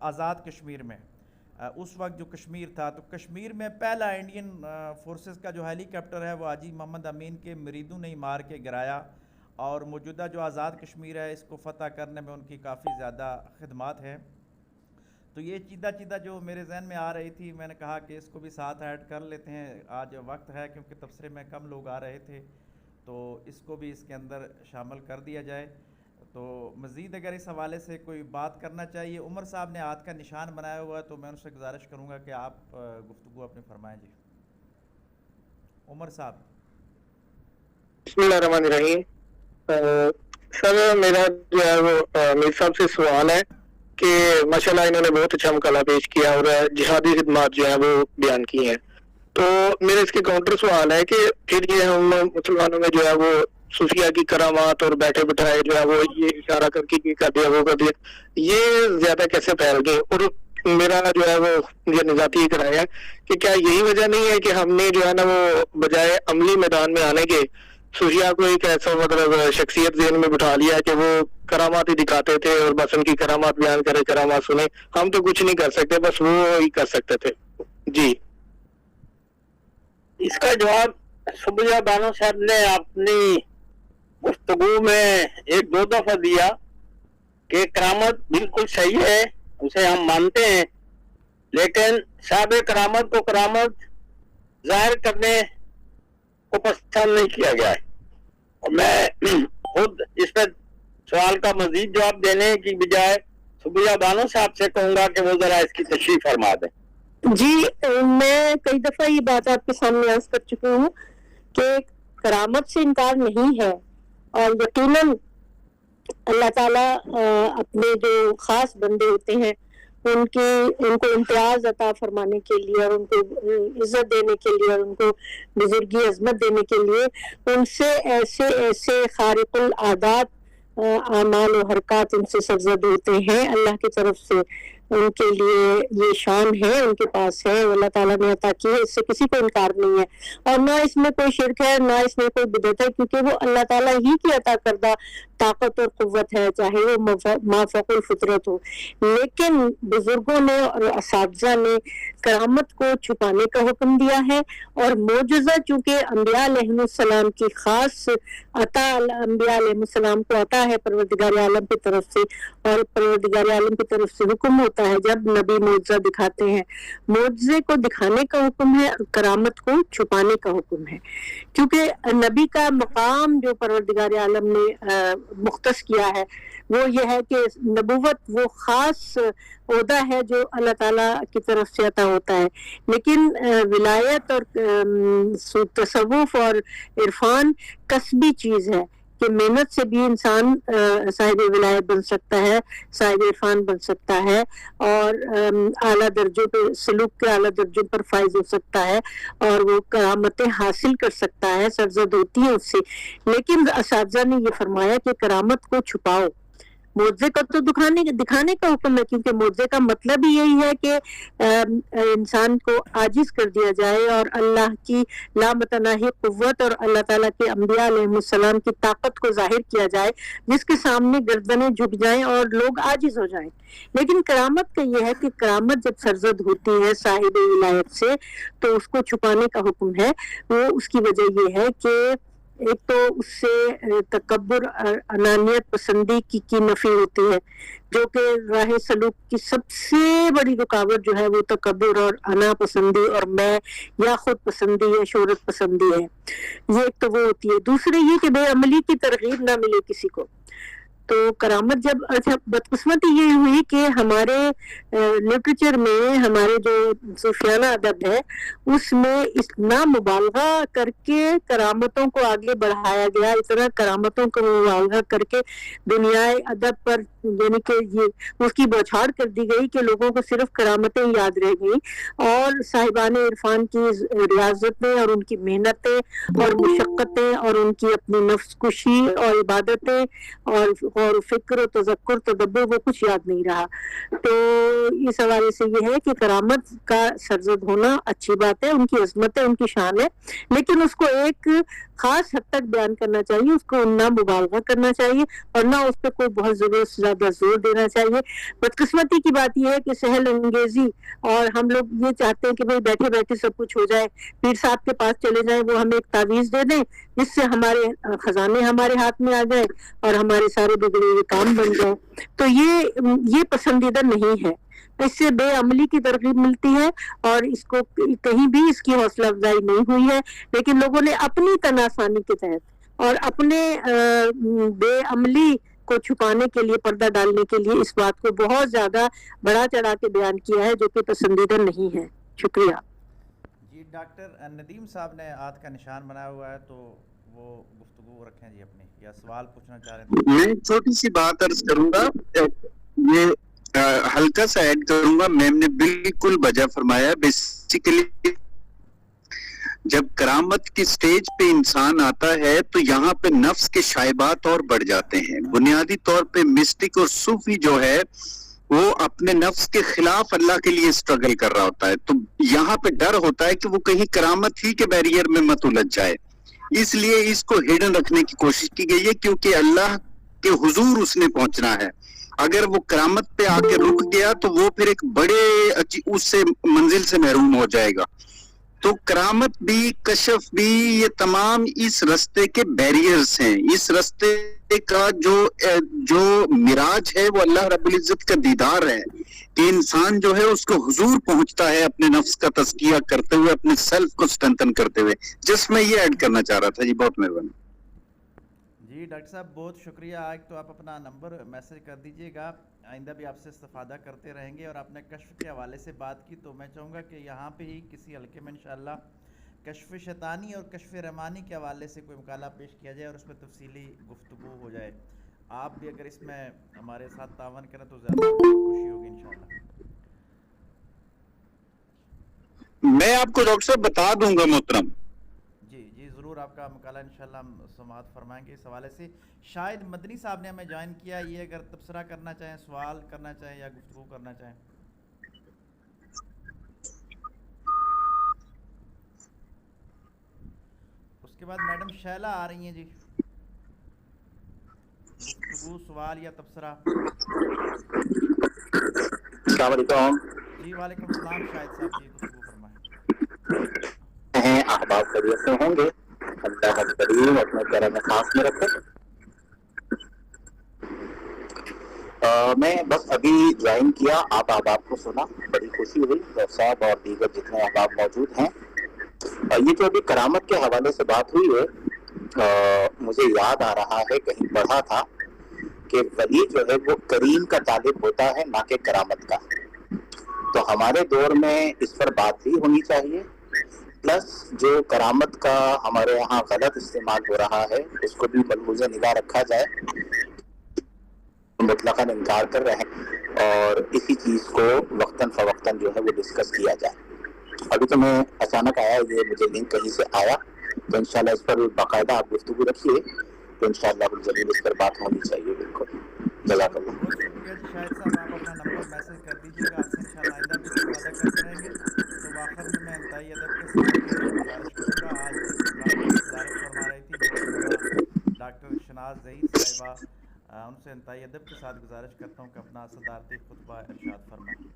آزاد کشمیر میں اس وقت جو کشمیر تھا، تو کشمیر میں پہلا انڈین فورسز کا جو ہیلی کاپٹر ہے وہ حاجی محمد امین کے مریدوں نے ہی مار کے گرایا، اور موجودہ جو آزاد کشمیر ہے اس کو فتح کرنے میں ان کی کافی زیادہ خدمات ہیں۔ تو یہ چیدہ جو میرے ذہن میں آ رہی تھی، میں نے کہا کہ اس کو بھی ساتھ ایڈ کر لیتے ہیں، آج وقت ہے کیونکہ تبصرے میں کم لوگ آ رہے تھے، تو اس کو بھی اس کے اندر شامل کر دیا جائے۔ تو مزید اگر اس حوالے سے کوئی بات کرنا چاہیے، عمر صاحب نے ہاتھ کا نشان بنایا ہوا ہے، تو میں ان سے گزارش کروں گا کہ آپ گفتگو اپنی فرمائیں۔ جی عمر صاحب۔ بسم اللہ الرحمن الرحیم۔ سر میرا جو ہے وہ میر صاحب سے سوال ہے کہ ماشاءاللہ انہوں نے بہت اچھا مقالہ پیش کیا اور جہادی خدمات جو ہیں وہ بیان کی ہیں، تو میرے اس کے کاؤنٹر سوال ہے کہ پھر یہ ہم مسلمانوں میں جو ہے وہ صوفیہ کی کرامات اور بیٹھے بٹھائے جو ہے وہ یہ اشارہ کر کے کر دیا وہ کر دیا، یہ زیادہ کیسے پھیل گئے؟ اور میرا جو ہے وہ یہ ذاتی یہ کرایہ ہے کہ کیا یہی وجہ نہیں ہے کہ ہم نے جو ہے نا وہ بجائے عملی میدان میں آنے کے صوفیہ کو ایک ایسا مطلب شخصیت ذہن میں بٹھا لیا کہ وہ کرامات ہی دکھاتے تھے اور بس ان کی کرامات بیان کرے، کرامات سنیں، ہم تو کچھ نہیں کر سکتے، بس وہ ہی کر سکتے تھے؟ جی اس کا جواب صبیہ بانو صاحب نے اپنی گفتگو میں ایک دو دفعہ دیا کہ کرامت بالکل صحیح ہے، اسے ہم مانتے ہیں، لیکن صاحب کرامت کو کرامت ظاہر کرنے کو پسند نہیں کیا گیا ہے۔ اور میں خود اس پہ سوال کا مزید جواب دینے کی بجائے صبیہ بانو صاحب سے کہوں گا کہ وہ ذرا اس کی تشریح فرما دیں۔ جی میں کئی دفعہ یہ بات آپ کے سامنے عرض کر چکی ہوں کہ کرامت سے انکار نہیں ہے، اور یقیناً اللہ تعالیٰ اپنے جو خاص بندے ہوتے ہیں ان کو امتیاز عطا فرمانے کے لیے اور ان کو عزت دینے کے لیے اور ان کو بزرگی عظمت دینے کے لیے ان سے ایسے خارق العادات اعمال و حرکات ان سے سرزد ہوتے ہیں اللہ کی طرف سے، ان کے لیے یہ شان ہے، ان کے پاس ہے، اللہ تعالیٰ نے عطا کی ہے، اس سے کسی کو انکار نہیں ہے، اور نہ اس میں کوئی شرک ہے نہ اس میں کوئی بدعت ہے، کیونکہ وہ اللہ تعالیٰ ہی کی عطا کردہ طاقت اور قوت ہے، چاہے وہ ما فوق الفطرت ہو۔ لیکن بزرگوں نے اور اساتذہ نے کرامت کو چھپانے کا حکم دیا ہے، اور معجزہ چونکہ انبیاء علیہ السلام کی خاص عطا انبیاء علیہ السلام کو عطا ہے پروردگار عالم کی طرف سے، اور پروردگار عالم کی طرف سے حکم ہوتا ہے جب نبی معجزہ دکھاتے ہیں، معجزے کو دکھانے کا حکم ہے، کرامت کو چھپانے کا حکم ہے، کیونکہ نبی کا مقام جو پروردگار عالم نے مختص کیا ہے وہ یہ ہے کہ نبوت وہ خاص عہدہ ہے جو اللہ تعالیٰ کی طرف سے عطا ہوتا ہے، لیکن ولایت اور تصوف اور عرفان کسبی چیز ہے کہ محنت سے بھی انسان صاحب ولایت بن سکتا ہے، صاحب عرفان بن سکتا ہے، اور اعلیٰ درجوں پہ سلوک کے اعلیٰ درجوں پر فائز ہو سکتا ہے، اور وہ کرامتیں حاصل کر سکتا ہے، سرزد ہوتی ہے اس سے۔ لیکن اساتذہ نے یہ فرمایا کہ کرامت کو چھپاؤ، معجزے کا تو دکھانے کا حکم ہے، کیونکہ معجزے کا مطلب ہی یہی ہے کہ انسان کو عاجز کر دیا جائے اور اللہ کی لامتناہی قوت اور اللہ تعالیٰ کے انبیاء علیہ السلام کی طاقت کو ظاہر کیا جائے، جس کے سامنے گردنیں جھک جائیں اور لوگ عاجز ہو جائیں۔ لیکن کرامت کا یہ ہے کہ کرامت جب سرزد ہوتی ہے صاحب ولایت سے تو اس کو چھپانے کا حکم ہے۔ وہ اس کی وجہ یہ ہے کہ ایک تو اس سے تکبر اور انانیت پسندی کی نفی ہوتی ہے، جو کہ راہ سلوک کی سب سے بڑی رکاوٹ جو ہے وہ تکبر اور انا پسندی اور میں یا خود پسندی یا شہرت پسندی ہے، یہ ایک تو وہ ہوتی ہے۔ دوسرے یہ کہ بے عملی کی ترغیب نہ ملے کسی کو۔ تو کرامت جب بدقسمتی یہ ہوئی کہ ہمارے لٹریچر میں ہمارے جو صوفیانہ ادب ہے اس میں اتنا مبالغہ کر کے کرامتوں کو آگے بڑھایا گیا، اتنا کرامتوں کو مبالغہ کر کے دنیا ادب پر یعنی کہ یہ اس کی بوچھاڑ کر دی گئی کہ لوگوں کو صرف کرامتیں یاد رہ گئیں، اور صاحبان عرفان کی ریاضتیں اور ان کی محنتیں اور مشقتیں اور ان کی اپنی نفس کشی اور عبادتیں اور غور و فکر و تذکر تدبر وہ کچھ یاد نہیں رہا۔ تو اس حوالے سے یہ ہے کہ کرامت کا سرزد ہونا اچھی بات ہے، ان کی عظمت ہے، ان کی شان ہے، لیکن اس کو ایک خاص حد تک بیان کرنا چاہیے، اس کو نہ مبالغہ کرنا چاہیے اور نہ اس پہ کوئی بہت زیادہ زیادہ زور دینا چاہیے. بدقسمتی کی بات یہ ہے کہ سہل انگیزی اور ہم لوگ یہ چاہتے ہیں کہ بھائی بیٹھے بیٹھے سب کچھ ہو جائے, پیر صاحب کے پاس چلے جائیں, وہ ہمیں ایک تعویذ دے دیں جس سے ہمارے خزانے ہمارے ہاتھ میں آ جائے اور ہمارے سارے بگڑے ہوئے کام بن جائیں. تو یہ پسندیدہ نہیں ہے. اس سے بے عملی کی ترغیب ملتی ہے اور اس کو کہیں بھی اس کی حوصلہ افزائی نہیں ہوئی ہے, لیکن لوگوں نے اپنی تناسانی کے تحت اور اپنے بے عملی کو چھپانے کے لیے, پردہ ڈالنے کے لیے اس بات کو بہت زیادہ بڑا چڑھا کے بیان کیا ہے جو کہ پسندیدہ نہیں ہے. شکریہ. جی ڈاکٹر ندیم صاحب نے ہاتھ کا نشان بنایا ہوا ہے, تو وہ گفتگو رکھیں جی اپنی, یا سوال پوچھنا چاہ رہے ہیں. میں چھوٹی سی بات عرض کروں گا, یہ ہلکا سا ایڈ کروں گا. میم نے بالکل بجا فرمایا. بیسیکلی جب کرامت کی سٹیج پہ انسان آتا ہے تو یہاں پہ نفس کے شائبات اور بڑھ جاتے ہیں. بنیادی طور پہ مسٹک اور صوفی جو ہے وہ اپنے نفس کے خلاف اللہ کے لیے سٹرگل کر رہا ہوتا ہے, تو یہاں پہ ڈر ہوتا ہے کہ وہ کہیں کرامت ہی کے بیریئر میں مت الجھ جائے. اس لیے اس کو ہڈن رکھنے کی کوشش کی گئی ہے, کیونکہ اللہ کے حضور اس نے پہنچنا ہے. اگر وہ کرامت پہ آ کے رک گیا تو وہ پھر ایک بڑے اس سے منزل سے محروم ہو جائے گا. تو کرامت بھی, کشف بھی, یہ تمام اس رستے کے بیریئرز ہیں. اس رستے کا جو معراج ہے وہ اللہ رب العزت کا دیدار ہے, کہ انسان جو ہے اس کو حضور پہنچتا ہے اپنے نفس کا تزکیہ کرتے ہوئے, اپنے سیلف کو اسٹرینتھن کرتے ہوئے. جس میں یہ ایڈ کرنا چاہ رہا تھا. جی بہت مہربانی. جی ڈاکٹر صاحب بہت شکریہ. آج تو آپ اپنا نمبر میسج کر دیجئے گا, آئندہ بھی آپ سے استفادہ کرتے رہیں گے. اور آپ نے کشف کے حوالے سے بات کی, تو میں چاہوں گا کہ یہاں پہ ہی کسی حلقے میں انشاءاللہ کشف شیطانی اور کشف رحمانی کے حوالے سے کوئی مقالہ پیش کیا جائے اور اس میں تفصیلی گفتگو ہو جائے. آپ بھی اگر اس میں ہمارے ساتھ تعاون کریں تو زیادہ خوشی ہوگی انشاءاللہ. میں آپ کو ڈاکٹر صاحب بتا دوں گا محترم. جی ضرور, آپ کا مقالہ انشاءاللہ ہم سماعت فرمائیں گے اس حوالے سے. شاید مدنی صاحب نے ہمیں جوائن کیا, یہ اگر تبصرہ کرنا چاہیں, سوال کرنا چاہیں یا گفتگو کرنا چاہیں. اس کے بعد میڈم شیلا آ رہی ہیں. جی گفتگو, سوال یا تبصرہ. السلام علیکم. جی وعلیکم السلام شاہد صاحب, جی گفتگو فرمائیں. احباب خیریت سے ہوں گے, اللہ کریم اپنے کرم خاص میں رکھے. میں بس ابھی جوائن کیا, آپ احباب کو سنا, بڑی خوشی ہوئی. ڈاکٹر صاحب اور دیگر جتنے احباب موجود ہیں, یہ جو ابھی کرامت کے حوالے سے بات ہوئی ہے, مجھے یاد آ رہا ہے, کہیں پڑھا تھا کہ ولی جو ہے وہ کریم کا طالب ہوتا ہے, نہ کہ کرامت کا. تو ہمارے دور میں اس پر بات بھی ہونی چاہیے. پلس جو کرامت کا ہمارے یہاں غلط استعمال ہو رہا ہے اس کو بھی ملحوظ نگاہ رکھا جائے. مطلقاً انکار کر رہے ہیں اور اسی چیز کو وقتاً فوقتاً جو ہے وہ ڈسکس کیا جائے. ابھی تو میں اچانک آیا, یہ مجھے لنک کہیں سے آیا, تو انشاءاللہ اس پر باقاعدہ آپ گفتگو رکھیے, تو انشاءاللہ بالجلیل اس پر بات ہونی چاہیے. بالکل, جزاک اللہ. بہت شکریہ جی شاہد صاحب, آپ اپنا نمبر میسج کر دیجیے گا, آپ سے انشاءاللہ آئندہ بھی استفادہ کرتے رہیں گے. تو آخر میں انتہائی ادب کے ساتھ گزارش کروں گا, آج گزارش فرما رہی تھی محترمہ ڈاکٹر شناز ظہیر صاحبہ, ان سے انتہائی ادب کے ساتھ گزارش کرتا ہوں کہ اپنا صدارتی خطبہ ارشاد فرمائیں.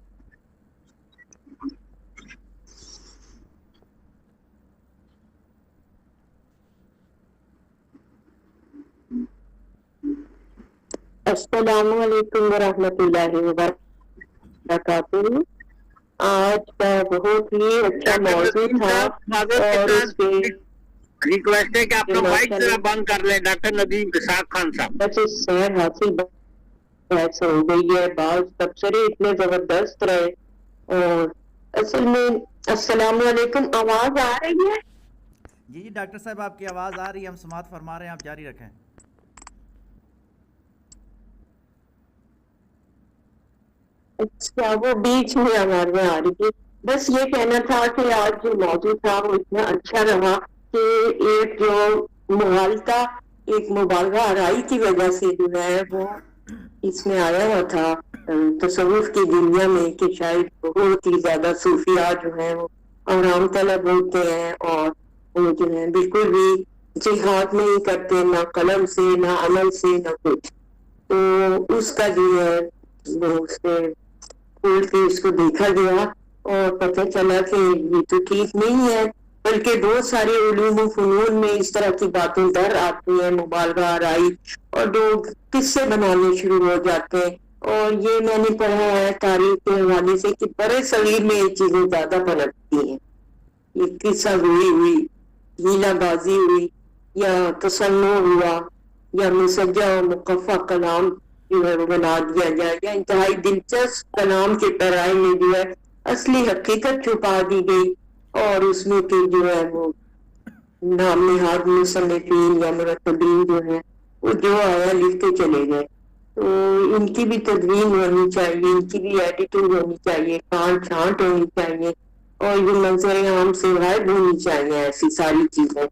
السلام علیکم ورحمۃ اللہ وبرکاتہ. آج کا بہت ہی اچھا موضوع تھا اور اس پہ ریکویسٹ ہے کہ آپ کا مائک ذرا بند کر لیں. ڈاکٹر ندیم اسحاق خان صاحب, بس اس سیر حاصل بحث ہو گئی ہے, بعض تبصرے اتنے زبردست رہے. اور اصل میں السلام علیکم, آواز آ رہی ہے؟ جی ڈاکٹر صاحب آپ کی آواز آ رہی ہے, ہم سماعت فرما رہے ہیں, آپ جاری رکھیں. اچھا, وہ بیچ میں آواز میں آ رہی تھی. بس یہ کہنا تھا کہ آج جو موضوع تھا وہ اتنا اچھا رہا کہ ایک جو مغالطہ, ایک مبالغہ آرائی کی وجہ سے جو ہے وہ اس میں آیا ہوا تھا تصوف کی دنیا میں, کہ شاید بہت ہی زیادہ صوفیاء جو ہیں وہ آرام طلب ہوتے ہیں اور وہ جو ہے بالکل بھی جہاد نہیں کرتے, نہ قلم سے, نہ عمل سے, نہ کچھ. تو اس کا جو ہے وہ اس نے کھول کے اس کو دیکھا گیا اور پتہ چلا کہ یہ تو ٹھیک نہیں ہے، بلکہ بہت سارے علوم و فنون میں اس طرح کی باتیں در آتی ہیں، مبالغہ آرائی، اور لوگ قصے بنانے شروع ہو جاتے ہیں. اور یہ میں نے پڑھا ہے تاریخ کے حوالے سے کہ برے صغیر میں یہ چیزیں زیادہ پنپتی ہیں. یہ قصہ گوئی ہوئی، ہیلا بازی ہوئی، یا تصنع ہوا، یا مسجع و مقفع کلام جو ہے وہ بنا دیا جائے، یا انتہائی دلچسپ کلام کے پیرائی میں جو ہے اصلی حقیقت چھپا دی گئی، اور اس میں پھر جو ہے وہ نام نہاد مصنفین یا مرتبین جو ہے وہ جو آیا لکھتے چلے گئے. تو ان کی بھی تدوین ہونی چاہیے، ان کی بھی ایٹیٹیوڈ ہونی چاہیے، کان چھانٹ ہونی چاہیے، اور یہ منظر عام سے غائب ہونی چاہیے ایسی ساری چیزیں.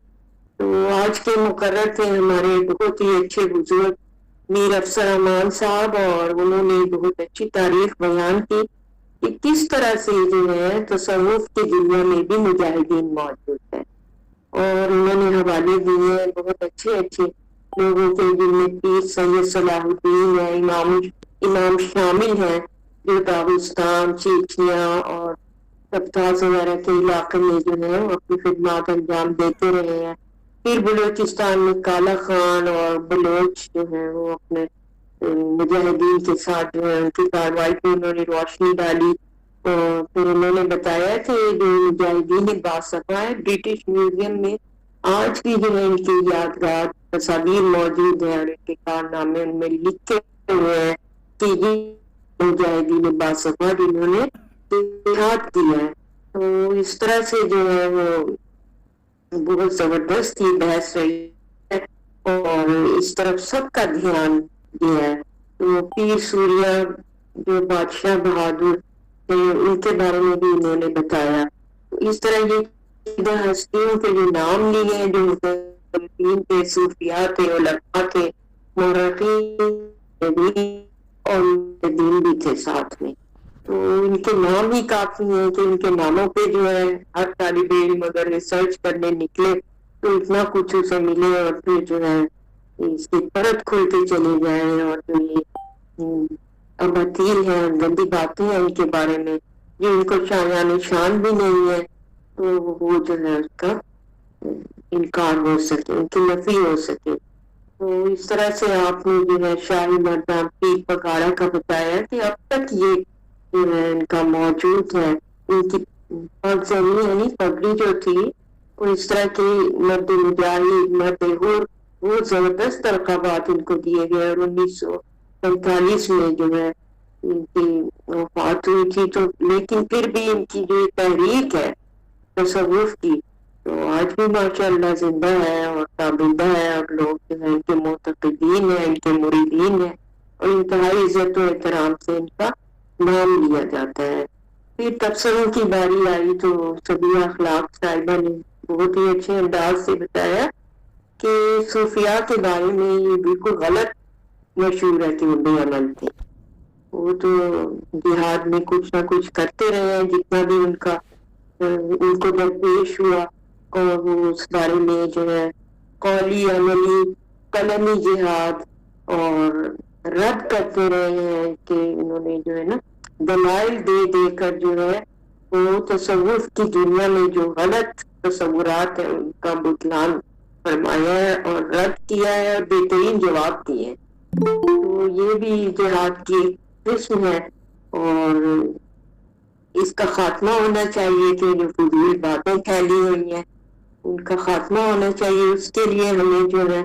تو آج کے مقرر تھے ہمارے بہت ہی اچھے بزرگ میر افسر امان صاحب، اور انہوں نے بہت اچھی تاریخ بیان کی کہ کس طرح سے جو ہے تصوف کی دنیا میں بھی مجاہدین موجود ہیں، اور انہوں نے حوالے دیے بہت اچھے اچھے لوگوں کے، جن میں پیر سید صلاح الدین ہے، امام شامل ہیں جو داغستان، چیچنیا اور قفقاز وغیرہ کے علاقے میں جو ہے وہ اپنی خدمات انجام دیتے رہے ہیں. پھر بلوچستان میں کالا خان اور بلوچ جو ہیں وہ اپنے مجاہدین کے ساتھ جو ہے ان کی کارروائی پہ انہوں نے روشنی ڈالی. اور پھر انہوں نے بتایا کہ جو مجاہدین باصفا ہے برٹش میوزیم میں آج بھی جو ہے ان کی یادگار تصاویر موجود ہیں، اور ان کے کارنامے ان میں لکھے ہوئے ہیں کہ یہ مجاہدین باصفا جنہوں نے جہاد کیا ہے. تو اس طرح سے جو ہے وہ بہت زبردست ہی بحث رہی ہے، اور اس طرف سب کا دھیان دیا ہے. تو پیر سوریا جو بادشاہ بہادر تھے ان کے بارے میں بھی انہوں نے بتایا. اس طرح یہ ہستیوں کے جو نام لیے ہیں، جو مفکرین تھے، صوفیاء تھے، علماء تھے، مورخین اور دین بھی تھے ساتھ میں. تو ان کے نام ہی کافی ہیں کہ ان کے ناموں پہ جو ہے ہر طالب علم اگر ریسرچ کرنے نکلے تو اتنا کچھ اسے ملے، اور پھر جو ہے اس کی پرت کھولتے چلے جائیں، اور جو یہ اباطیل ہیں، گندی باتیں ہیں ان کے بارے میں جو ان کو شایان شان بھی نہیں ہے، تو وہ جو ہے اس کا انکار ہو سکے، ان کی نفی ہو سکے. تو اس طرح سے آپ نے جو ہے شاہی مردان پیر پگاڑا کا بتایا کہ اب تک یہ جو ہے ان کا موجود ہے. ان کی پگزنی یعنی پگڑی جو تھی وہ اس طرح کی مرد مجاہد، مرد حر، بہت زبردست تلقابات ان کو دیے گئے. اور 1945 میں جو ہے ان کی وفات ہوئی تھی. تو لیکن پھر بھی ان کی جو تحریک ہے تصوف کی تو آج بھی ماشاءاللہ زندہ ہے اور تابندہ ہے، اور لوگ جو ہے ان کے معتقدین ہیں، ان کے مریدین ہیں، اور انتہائی عزت و احترام سے ان کا نام لیا جاتا ہے. پھر تبصروں کی باری آئی تو سبیہ اخلاق صاحبہ نے بہت ہی اچھے انداز سے بتایا کہ صوفیاء کے بارے میں یہ بالکل غلط مشہور ہے کہ وہ بے عمل تھے. وہ تو جہاد میں کچھ نہ کچھ کرتے رہے ہیں جتنا بھی ان کو درپیش ہوا، اور وہ اس بارے میں جو ہے قولی، عملی، قلمی جہاد اور رد کرتے رہے ہیں کہ انہوں نے جو ہے نا دلائل دے دے کر جو ہے وہ تصوف کی دنیا میں جو غلط تصورات ہیں ان کا بطلان فرمایا ہے اور رد کیا ہے، اور بہترین جواب دیے. تو یہ بھی جہاد کی قسم ہے، اور اس کا خاتمہ ہونا چاہیے کہ جو فضول باتیں پھیلی ہوئی ہیں ان کا خاتمہ ہونا چاہیے. اس کے لیے ہمیں جو ہے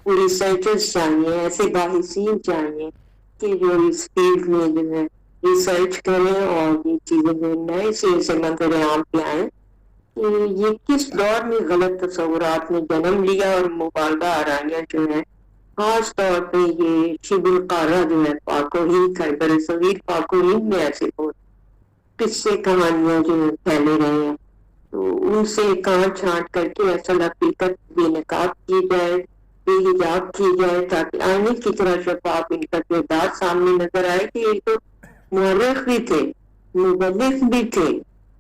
ریسرچرز چاہیے، ایسے باحثین چاہیے کہ جو اس فیلڈ میں جو ہے ریسرچ کریں اور یہ چیزیں جو نئے سے منظر عام پہ آئیں کہ یہ کس دور میں غلط تصورات نے جنم لیا، اور مبالغہ آرائیاں جو ہے خاص طور پہ یہ شبھ القارہ جو ہے پاک و ہند، خیبر صغیر پاک و ہند میں ایسے بہت قصے کہانیاں جو پھیلے رہے ہیں، تو ان سے کان چھانٹ کر کے اصل حقیقت بے نقاب کی جائے، بے حجاب کی جائے، تاکہ آئینے کی طرح شفاف ان کا کردار سامنے نظر آئے کہ یہ تو مورخ بھی تھے، مبلغ بھی تھے،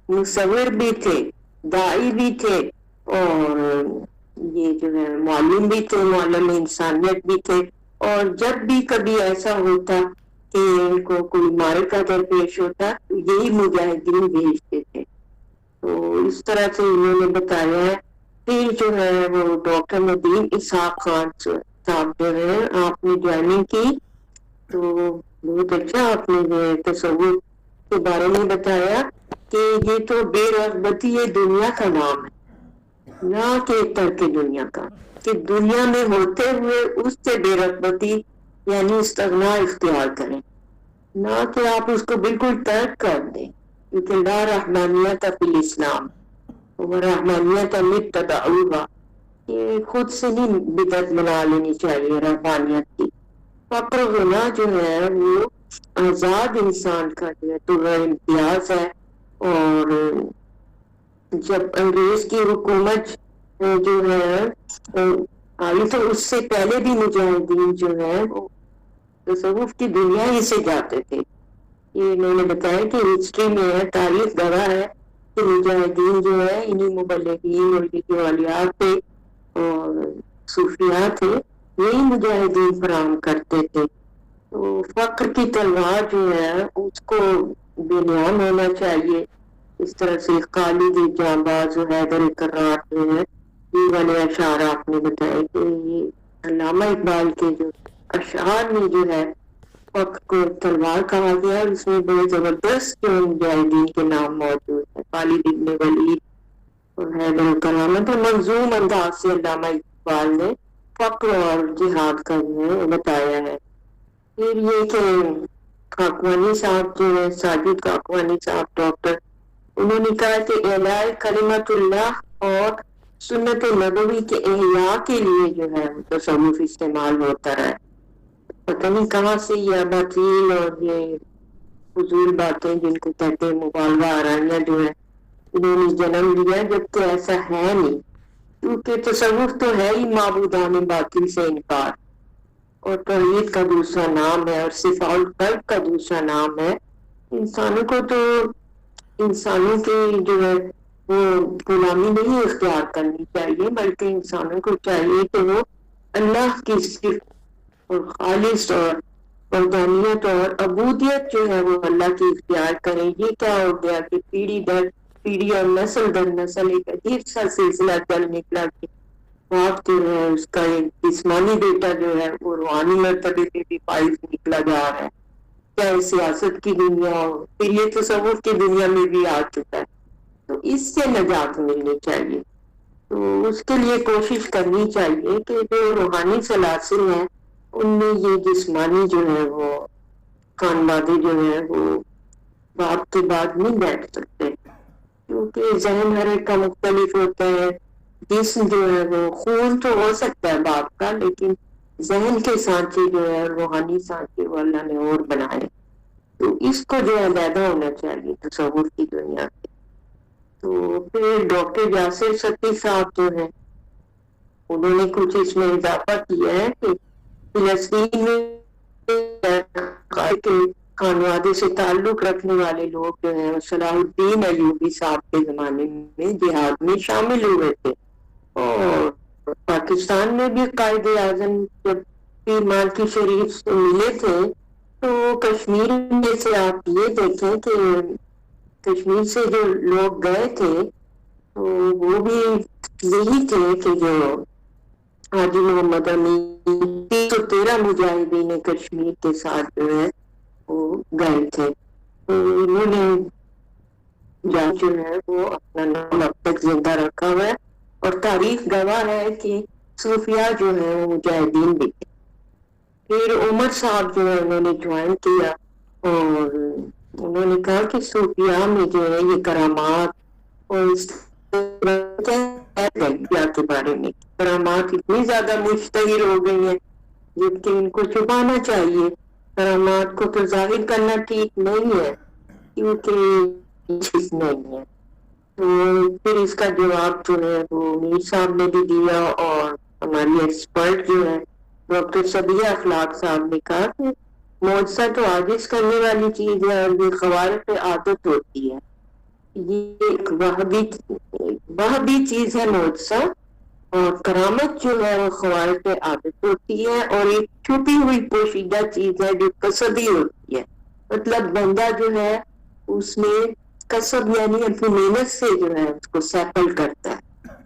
مصور بھی تھے، داعی بھی تھے، اور یہ جو ہے معلم بھی تھے، معلم انسانیت بھی تھے. اور جب بھی کبھی ایسا ہوتا کہ ان کو کوئی معرکہ در پیش ہوتا تو یہی مجاہدین بھیجتے تھے. تو اس طرح سے انہوں نے بتایا ہے. پھر جو ہے وہ ڈاکٹر ندیم اسحاق خان صاحب جو ہے آپ نے جوائننگ کی تو بہت اچھا آپ نے جو ہے تصوف کے بارے میں بتایا کہ یہ تو بے رغبتی دنیا کا نام ہے نہ کہ ترک دنیا کا, کہ دنیا میں ہوتے ہوئے اس سے بے رغبتی یعنی استغنا اختیار کریں, نہ کہ آپ اس کو بالکل ترک کر دیں, کیونکہ لا رحمانیت فی الاسلام اور رحمانیت ابتدعوها, یہ خود سے نہیں بدعت بنا لینی چاہیے رحمانیت کی. فقر غنا جو ہے وہ آزاد انسان کا جو ہے تو امتیاز ہے. اور جب انگریز کی حکومت جو ہے آئی تو اس سے پہلے بھی مجاہدین جو ہے وہ تصوف کی دنیا ہی سے جاتے تھے. یہ انہوں نے بتایا کہ ہسٹری میں ہے, تاریخ گواہ ہے کہ مجاہدین جو ہے انہی مبلغین اور یہ اولیاء تھے اور صوفیاء تھے, یہی مجاہدین فراہم کرتے تھے. تو فقر کی تلوار جو ہے اس کو بے نیام ہونا چاہیے. اس طرح سے خالد جانباز و حیدر کرار جو ہے یہ والے اشعار آپ نے بتایا کہ یہ علامہ اقبال کے جو اشعار میں جو ہے فقر کو تلوار کہا گیا, اس میں بڑے زبردست جو مجاہدین کے نام موجود ہیں. خالد ابن ولید اور حیدر کرار تو منظوم انداز سے علامہ اقبال نے فقر اور جہاد کا بتایا ہے. پھر یہ کہ کاکوانی صاحب جو ہے ساجد کاکوانی صاحب ڈاکٹر, انہوں نے کہا کہ اعلاء کلمت اللہ اور سنت نبوی کے احیاء کے لیے جو ہے تصوف استعمال ہوتا رہا. پتہ نہیں کہاں سے یہ باطل اور یہ فضول باتیں جن کو کہتے ہیں مبالغہ آرائیاں جو ہے انہوں نے جنم لیا, جبکہ ایسا ہے نہیں. کیونکہ تصوف تو ہے ہی معبودان باطل سے انکار, اور توحید کا دوسرا نام ہے, اور صفات القلب کا دوسرا نام ہے. انسانوں کو تو انسانوں کی جو ہے وہ غلامی نہیں اختیار کرنی چاہیے, بلکہ انسانوں کو چاہیے کہ وہ اللہ کی صرف اور خالص اور وحدانیت اور عبودیت جو ہے وہ اللہ کی اختیار کریں. یہ کیا ہو گیا کہ پیڑھی در پیڑھی اور نسل در نسل ایک عجیب سا سلسلہ چل نکلا کہ باپ جو ہے اس کا ایک جسمانی بیٹا جو ہے وہ روحانی مرتبے پہ بھی فائز نکلا جا رہا ہے, چاہے سیاست کی دنیا ہو, پھر یہ تصوف کی دنیا میں بھی آ چکا ہے. تو اس سے نجات ملنی چاہیے. تو اس کے لیے کوشش کرنی چاہیے کہ جو روحانی سلاسل ہیں ان میں یہ جسمانی جو ہے وہ خانوادے جو ہے وہ باپ کے بعد نہیں بیٹھ سکتے, کیونکہ ذہن ہر ایک کا مختلف ہوتا ہے. جسم جو ہے وہ خون تو ہو سکتا ہے باپ کا, لیکن ذہن کے سانچے جو ہے روحانی سانچے وہ اللہ نے اور بنائے. تو اس کو جو ہے پیدا ہونا چاہیے تصوف کی دنیا سے. تو پھر ڈاکٹر یاسر ستی صاحب جو ہے انہوں نے کچھ اس میں اضافہ کیا ہے کہ فلسطین میں خانوادے سے تعلق رکھنے والے لوگ جو ہیں صلاح الدین ایوبی صاحب کے زمانے میں جہاد میں شامل ہوئے تھے. اور پاکستان میں بھی قائد اعظم جب پیر مالکی شریف سے ملے تھے تو کشمیر میں سے آپ یہ دیکھیں کہ کشمیر سے جو لوگ گئے تھے تو وہ بھی یہی تھے کہ جو حاجی محمد امین 13 مجاہدین کشمیر کے ساتھ جو ہے وہ گئے تھے. تو انہوں نے جو ہے وہ اپنا نام اب تک زندہ رکھا ہوا ہے, اور تاریخ گواہ ہے کہ صوفیاء جو ہے وہ مجاہدین بھی تھے. پھر عمر صاحب جو ہے انہوں نے جوائن کیا اور انہوں نے کہا کہ صوفیاء میں جو ہے یہ کرامات اور کے بارے میں کرامات اتنی زیادہ مشتہر ہو گئی ہیں جبکہ ان کو چھپانا چاہیے. کرامات کو تو ظاہر کرنا ٹھیک نہیں ہے کیونکہ چیز نہیں ہے. تو پھر اس کا جواب جو ہے وہ میر صاحب نے بھی دیا, اور ہماری ایکسپرٹ جو ہے ڈاکٹر صبیہ اخلاق صاحب نے کہا کہ معجزہ تو عاجز کرنے والی چیز ہے اور یہ خوارق عادت ہوتی ہے. یہ ایک وہبی چیز ہے معجزہ, اور کرامت جو ہے وہ خوارق عادت ہوتی ہے, اور ایک چھپی ہوئی پوشیدہ چیز ہے جو کسبی ہوتی ہے. مطلب بندہ جو ہے اس میں کسب یعنی اپنی محنت سے جو ہے اس کو سیپل کرتا ہے.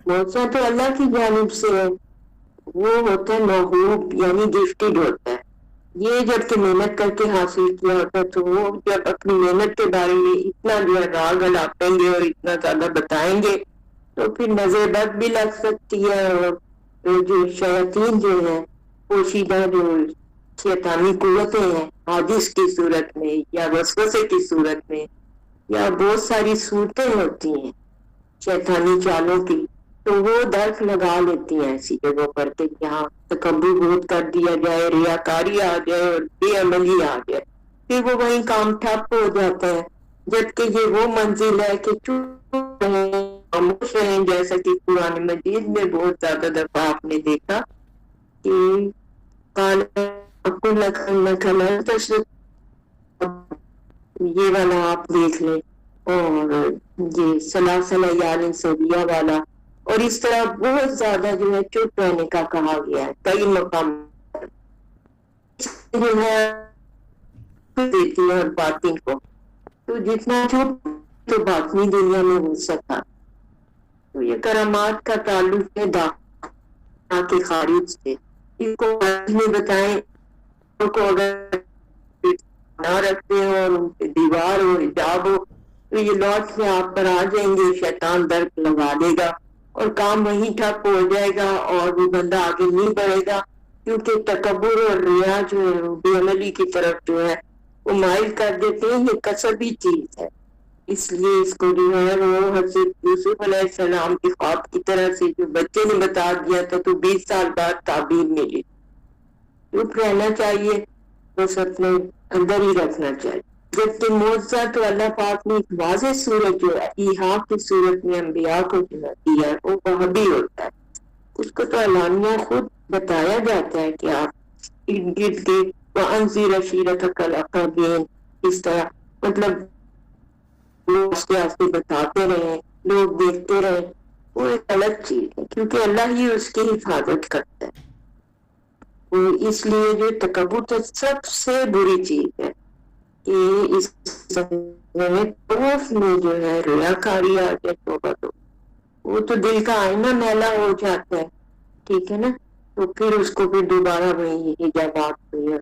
موضوع تو اللہ کی جانب سے ہے, وہ ہوتا ہے موہوب یعنی گفٹیڈ ہوتا ہے. یہ جب کہ محنت کر کے حاصل کیا ہوتا ہے تو وہ جب اپنی محنت کے بارے میں اتنا جو ہے راگ الاپیں گے اور اتنا زیادہ بتائیں گے تو پھر نظر بد بھی لگ سکتی ہے. اور جو شیاطین جو ہے پوشیدہ جو شیطانی قوتیں ہیں حادث کی صورت میں یا وسوسے کی صورت میں یا بہت ساری صورتیں ہوتی ہیں شیطانی چالوں کی, تو وہ درک لگا لیتی ہیں ایسی جگہوں پر کہ یہاں تکبر بہت کر دیا جائے, ریاکاری آ جائے اور بے عملی آ جائے, پھر وہ وہیں کام ٹھپ ہو جاتا ہے. جبکہ یہ وہ منزل ہے کہ چپ رہیں خاموش رہیں, جیسا کہ قرآن مجید میں بہت زیادہ دفعہ آپ نے دیکھا کہ یہ والا آپ دیکھ لیں اور یہ سلاسل یال سبیہ والا, اور اس طرح بہت زیادہ جو ہے چپ رہنے کا کہا گیا ہے کئی مقام جو ہے دیتی ہے اور باطن کو, تو جتنا چپ تو باطنی دنیا میں ہو سکا. تو یہ کرامات کا تعلق ہے داخل کے خارج سے. اس کو میں بتائیں کو اگر نہ رکھتے ہو اور ان پہ دیوار ہو حجاب ہو تو یہ لوٹ کے آپ پر آ جائیں گے, شیطان درک لگا دے گا اور کام وہیں ٹھپ ہو جائے گا اور وہ بندہ آگے نہیں بڑھے گا, کیونکہ تکبر اور ریا جو ہے بے عملی کی طرف جو ہے وہ مائل کر دیتے ہیں. یہ کسبی چیز ہے, اس لیے اس کو جو ہے وہ حضرت یوسف علیہ السلام کی خواب کی طرح سے جو بچے نے بتا دیا تھا تو 20 سال بعد تعبیر ملی. چپ رہنا چاہیے, بس اپنے اندر ہی رکھنا چاہیے. جبکہ معجزہ تو اللہ پاک نے ایک واضح صورت جو ہے ایحاء کی صورت میں انبیاء کو جو دیا ہے وہ وہابی ہوتا ہے. اس کو تو اعلانیہ خود بتایا جاتا ہے کہ آپ ارد گرد کے وَأَنذِرْ عَشِيرَتَكَ الْأَقْرَبِينَ, اس طرح مطلب آستے آستے بتاتے رہے, لوگ دیکھتے رہے, وہ ایک الگ چیز ہے کیونکہ اللہ ہی اس کی حفاظت کرتا ہے. اس لیے جو تکبر تو سب سے بری چیز ہے کہ اس میں جو ہے ریاکاری آ جائے تو وہ تو دل کا آئینہ میلا ہو جاتا ہے, ٹھیک ہے نا. تو پھر اس کو پھر دوبارہ وہی حجابات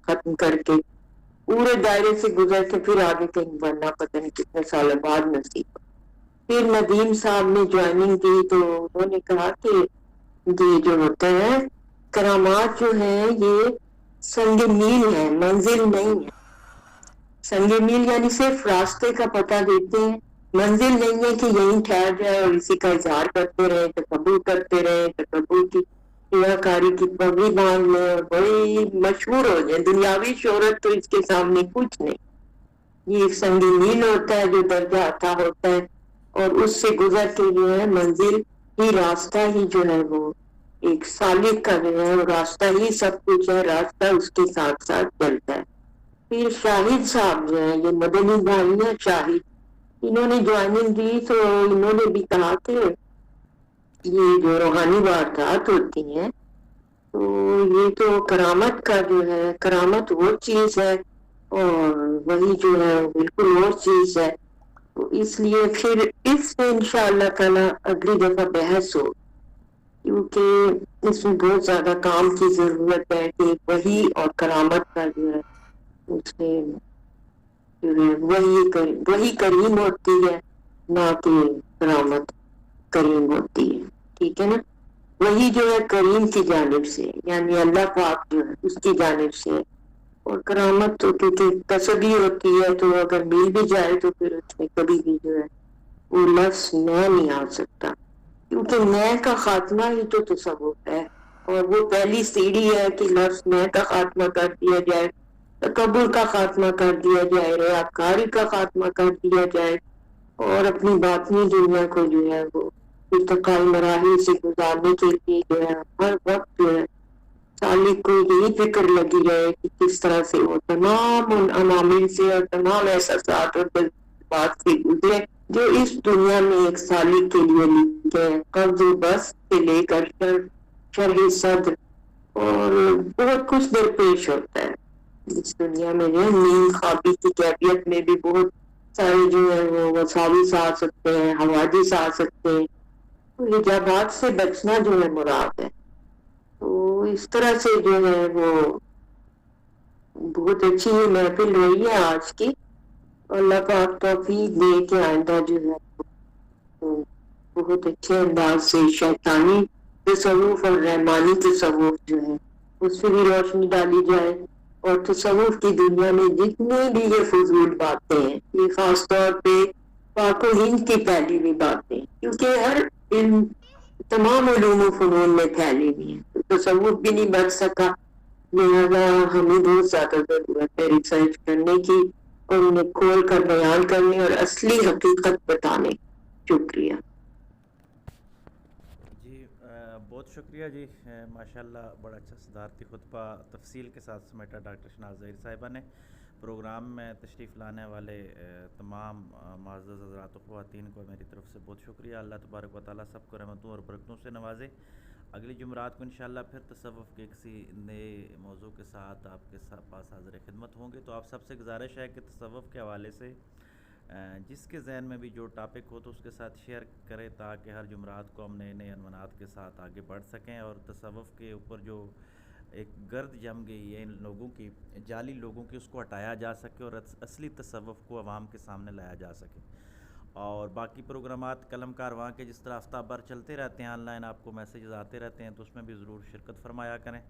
ختم کر کے پورے دائرے سے گزر کے پھر آگے کہیں بڑھنا پتہ نہیں کتنے سال بعد نصیب. پھر ندیم صاحب نے جوائننگ کی تو انہوں نے کہا کہ یہ جو ہوتا ہے کرامات جو ہیں یہ سنگ میل ہے, منزل نہیں ہے. سنگ میل یعنی صرف راستے کا پتہ دیتے ہیں, منزل نہیں ہے کہ یہیں ٹھہر جائے اور اسی کا اظہار کرتے رہے, تکبر کرتے رہے, تکبر کی ریاکاری کی پگڑی باندھ لیں اور بڑی مشہور ہو جائے. دنیاوی شہرت تو اس کے سامنے کچھ نہیں. یہ ایک سنگ میل ہوتا ہے جو درجہ عطا ہوتا ہے اور اس سے گزر کے جو ہے منزل ہی راستہ ہی جو ہے وہ ایک سالک کا جو ہے وہ راستہ ہی سب کچھ ہے, راستہ اس کے ساتھ ساتھ چلتا ہے. پھر شاہد صاحب جو ہیں یہ مدنی بھائی ہیں شاہد, انہوں نے جوائننگ دی تو انہوں نے بھی کہا کہ یہ جو روحانی واردات ہوتی ہیں تو یہ تو کرامت کا جو ہے کرامت وہ چیز ہے اور وہی جو ہے بالکل اور چیز ہے. تو اس لیے پھر اس میں انشاءاللہ تعالی اگلی دفعہ بحث ہو, کیونکہ اس میں بہت زیادہ کام کی ضرورت ہے کہ وہی اور کرامت کا جو ہے اس میں جو ہے وہی کریم ہوتی ہے نہ کہ کرامت کریم ہوتی ہے, ٹھیک ہے نا. وہی جو ہے کریم کی جانب سے یعنی اللہ پاک جو ہے اس کی جانب سے, اور کرامت تو کیونکہ کسبی ہوتی ہے تو اگر مل بھی جائے تو پھر اس میں کبھی بھی جو ہے وہ لفظ میں نہیں آ سکتا, کیونکہ میں کا خاتمہ ہی تو تصور ہے اور وہ پہلی سیڑھی ہے کہ لفظ میں کا خاتمہ کر دیا جائے, تکبر کا خاتمہ کر دیا جائے, ریاکاری کا خاتمہ کر دیا جائے اور اپنی باطنی دنیا کو جو ہے وہ ارتقائی مراحل سے گزارنے کے لیے جو ہے ہر وقت جو ہے سالک کو یہی فکر لگی رہے کہ کس طرح سے وہ تمام ان عوامل سے اور تمام احساسات اور جذبات سے گزرے جو اس دنیا میں ایک سالک کے لیے لکھے ہیں. قبض و بس سے لے کر شرح صدر اور بہت کچھ درپیش ہوتا ہے اس دنیا میں جو ہے نیند خوابی کی کیفیت میں بھی بہت سارے جو ہے وہ وساوس آ سکتے ہیں، حوادث آ سکتے ہیں، تو حجابات سے بچنا جو ہے مراد ہے. تو اس طرح سے جو ہے وہ بہت اچھی محفل رہی ہے آج کی. اللہ پاک توفیق دے کے آئندہ جو ہے وہ بہت اچھے انداز سے شیطانی تصوف اور رحمانی تصوف جو ہے اس پہ بھی روشنی ڈالی جائے، اور تصوف کی دنیا میں جتنی بھی یہ فضول باتیں ہیں، یہ خاص طور پہ پاک و ہند کی پھیلی ہوئی باتیں، کیونکہ ہر علم تمام علوم و فنون میں پھیلی ہوئی ہیں، تو تصوف بھی نہیں بچ سکا. لہذا ہمیں بہت زیادہ ضرورت ہے ریسرچ کرنے کی اور انہیں کھول کر بیان کرنے اور اصلی حقیقت بتانے. شکریہ. جی بہت شکریہ جی. ماشاءاللہ بڑا اچھا صدارتی خطبہ تفصیل کے ساتھ سمیٹا ڈاکٹر شناز ظہیر صاحبہ نے. پروگرام میں تشریف لانے والے تمام معزز حضرات و خواتین کو میری طرف سے بہت شکریہ. اللہ تبارک و تعالیٰ سب کو رحمتوں اور برکتوں سے نوازے. اگلی جمعرات کو انشاءاللہ پھر تصوف کے کسی نئے موضوع کے ساتھ آپ کے پاس حاضر خدمت ہوں گے. تو آپ سب سے گزارش ہے کہ تصوف کے حوالے سے جس کے ذہن میں بھی جو ٹاپک ہو تو اس کے ساتھ شیئر کریں، تاکہ ہر جمعرات کو ہم نئے نئے عنوانات کے ساتھ آگے بڑھ سکیں، اور تصوف کے اوپر جو ایک گرد جم گئی ہے ان لوگوں کی، جعلی لوگوں کی، اس کو ہٹایا جا سکے اور اصلی تصوف کو عوام کے سامنے لایا جا سکے. اور باقی پروگرامات قلم کارواں کے جس طرح ہفتہ بھر چلتے رہتے ہیں، آن لائن آپ کو میسیجز آتے رہتے ہیں، تو اس میں بھی ضرور شرکت فرمایا کریں.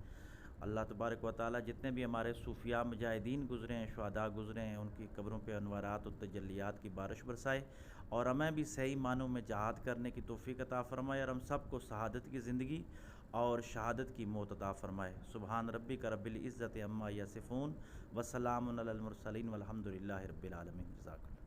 اللہ تبارک و تعالیٰ جتنے بھی ہمارے صوفیاء مجاہدین گزرے ہیں، شہداء گزرے ہیں، ان کی قبروں پہ انوارات و تجلیات کی بارش برسائے، اور ہمیں بھی صحیح معنوں میں جہاد کرنے کی توفیق عطا فرمائے، اور ہم سب کو شہادت کی زندگی اور شہادت کی موت عطا فرمائے. سبحان ربک رب العزت عما یصفون وسلام علی المرسلین والحمد للہ رب العالمین. جزاک اللہ.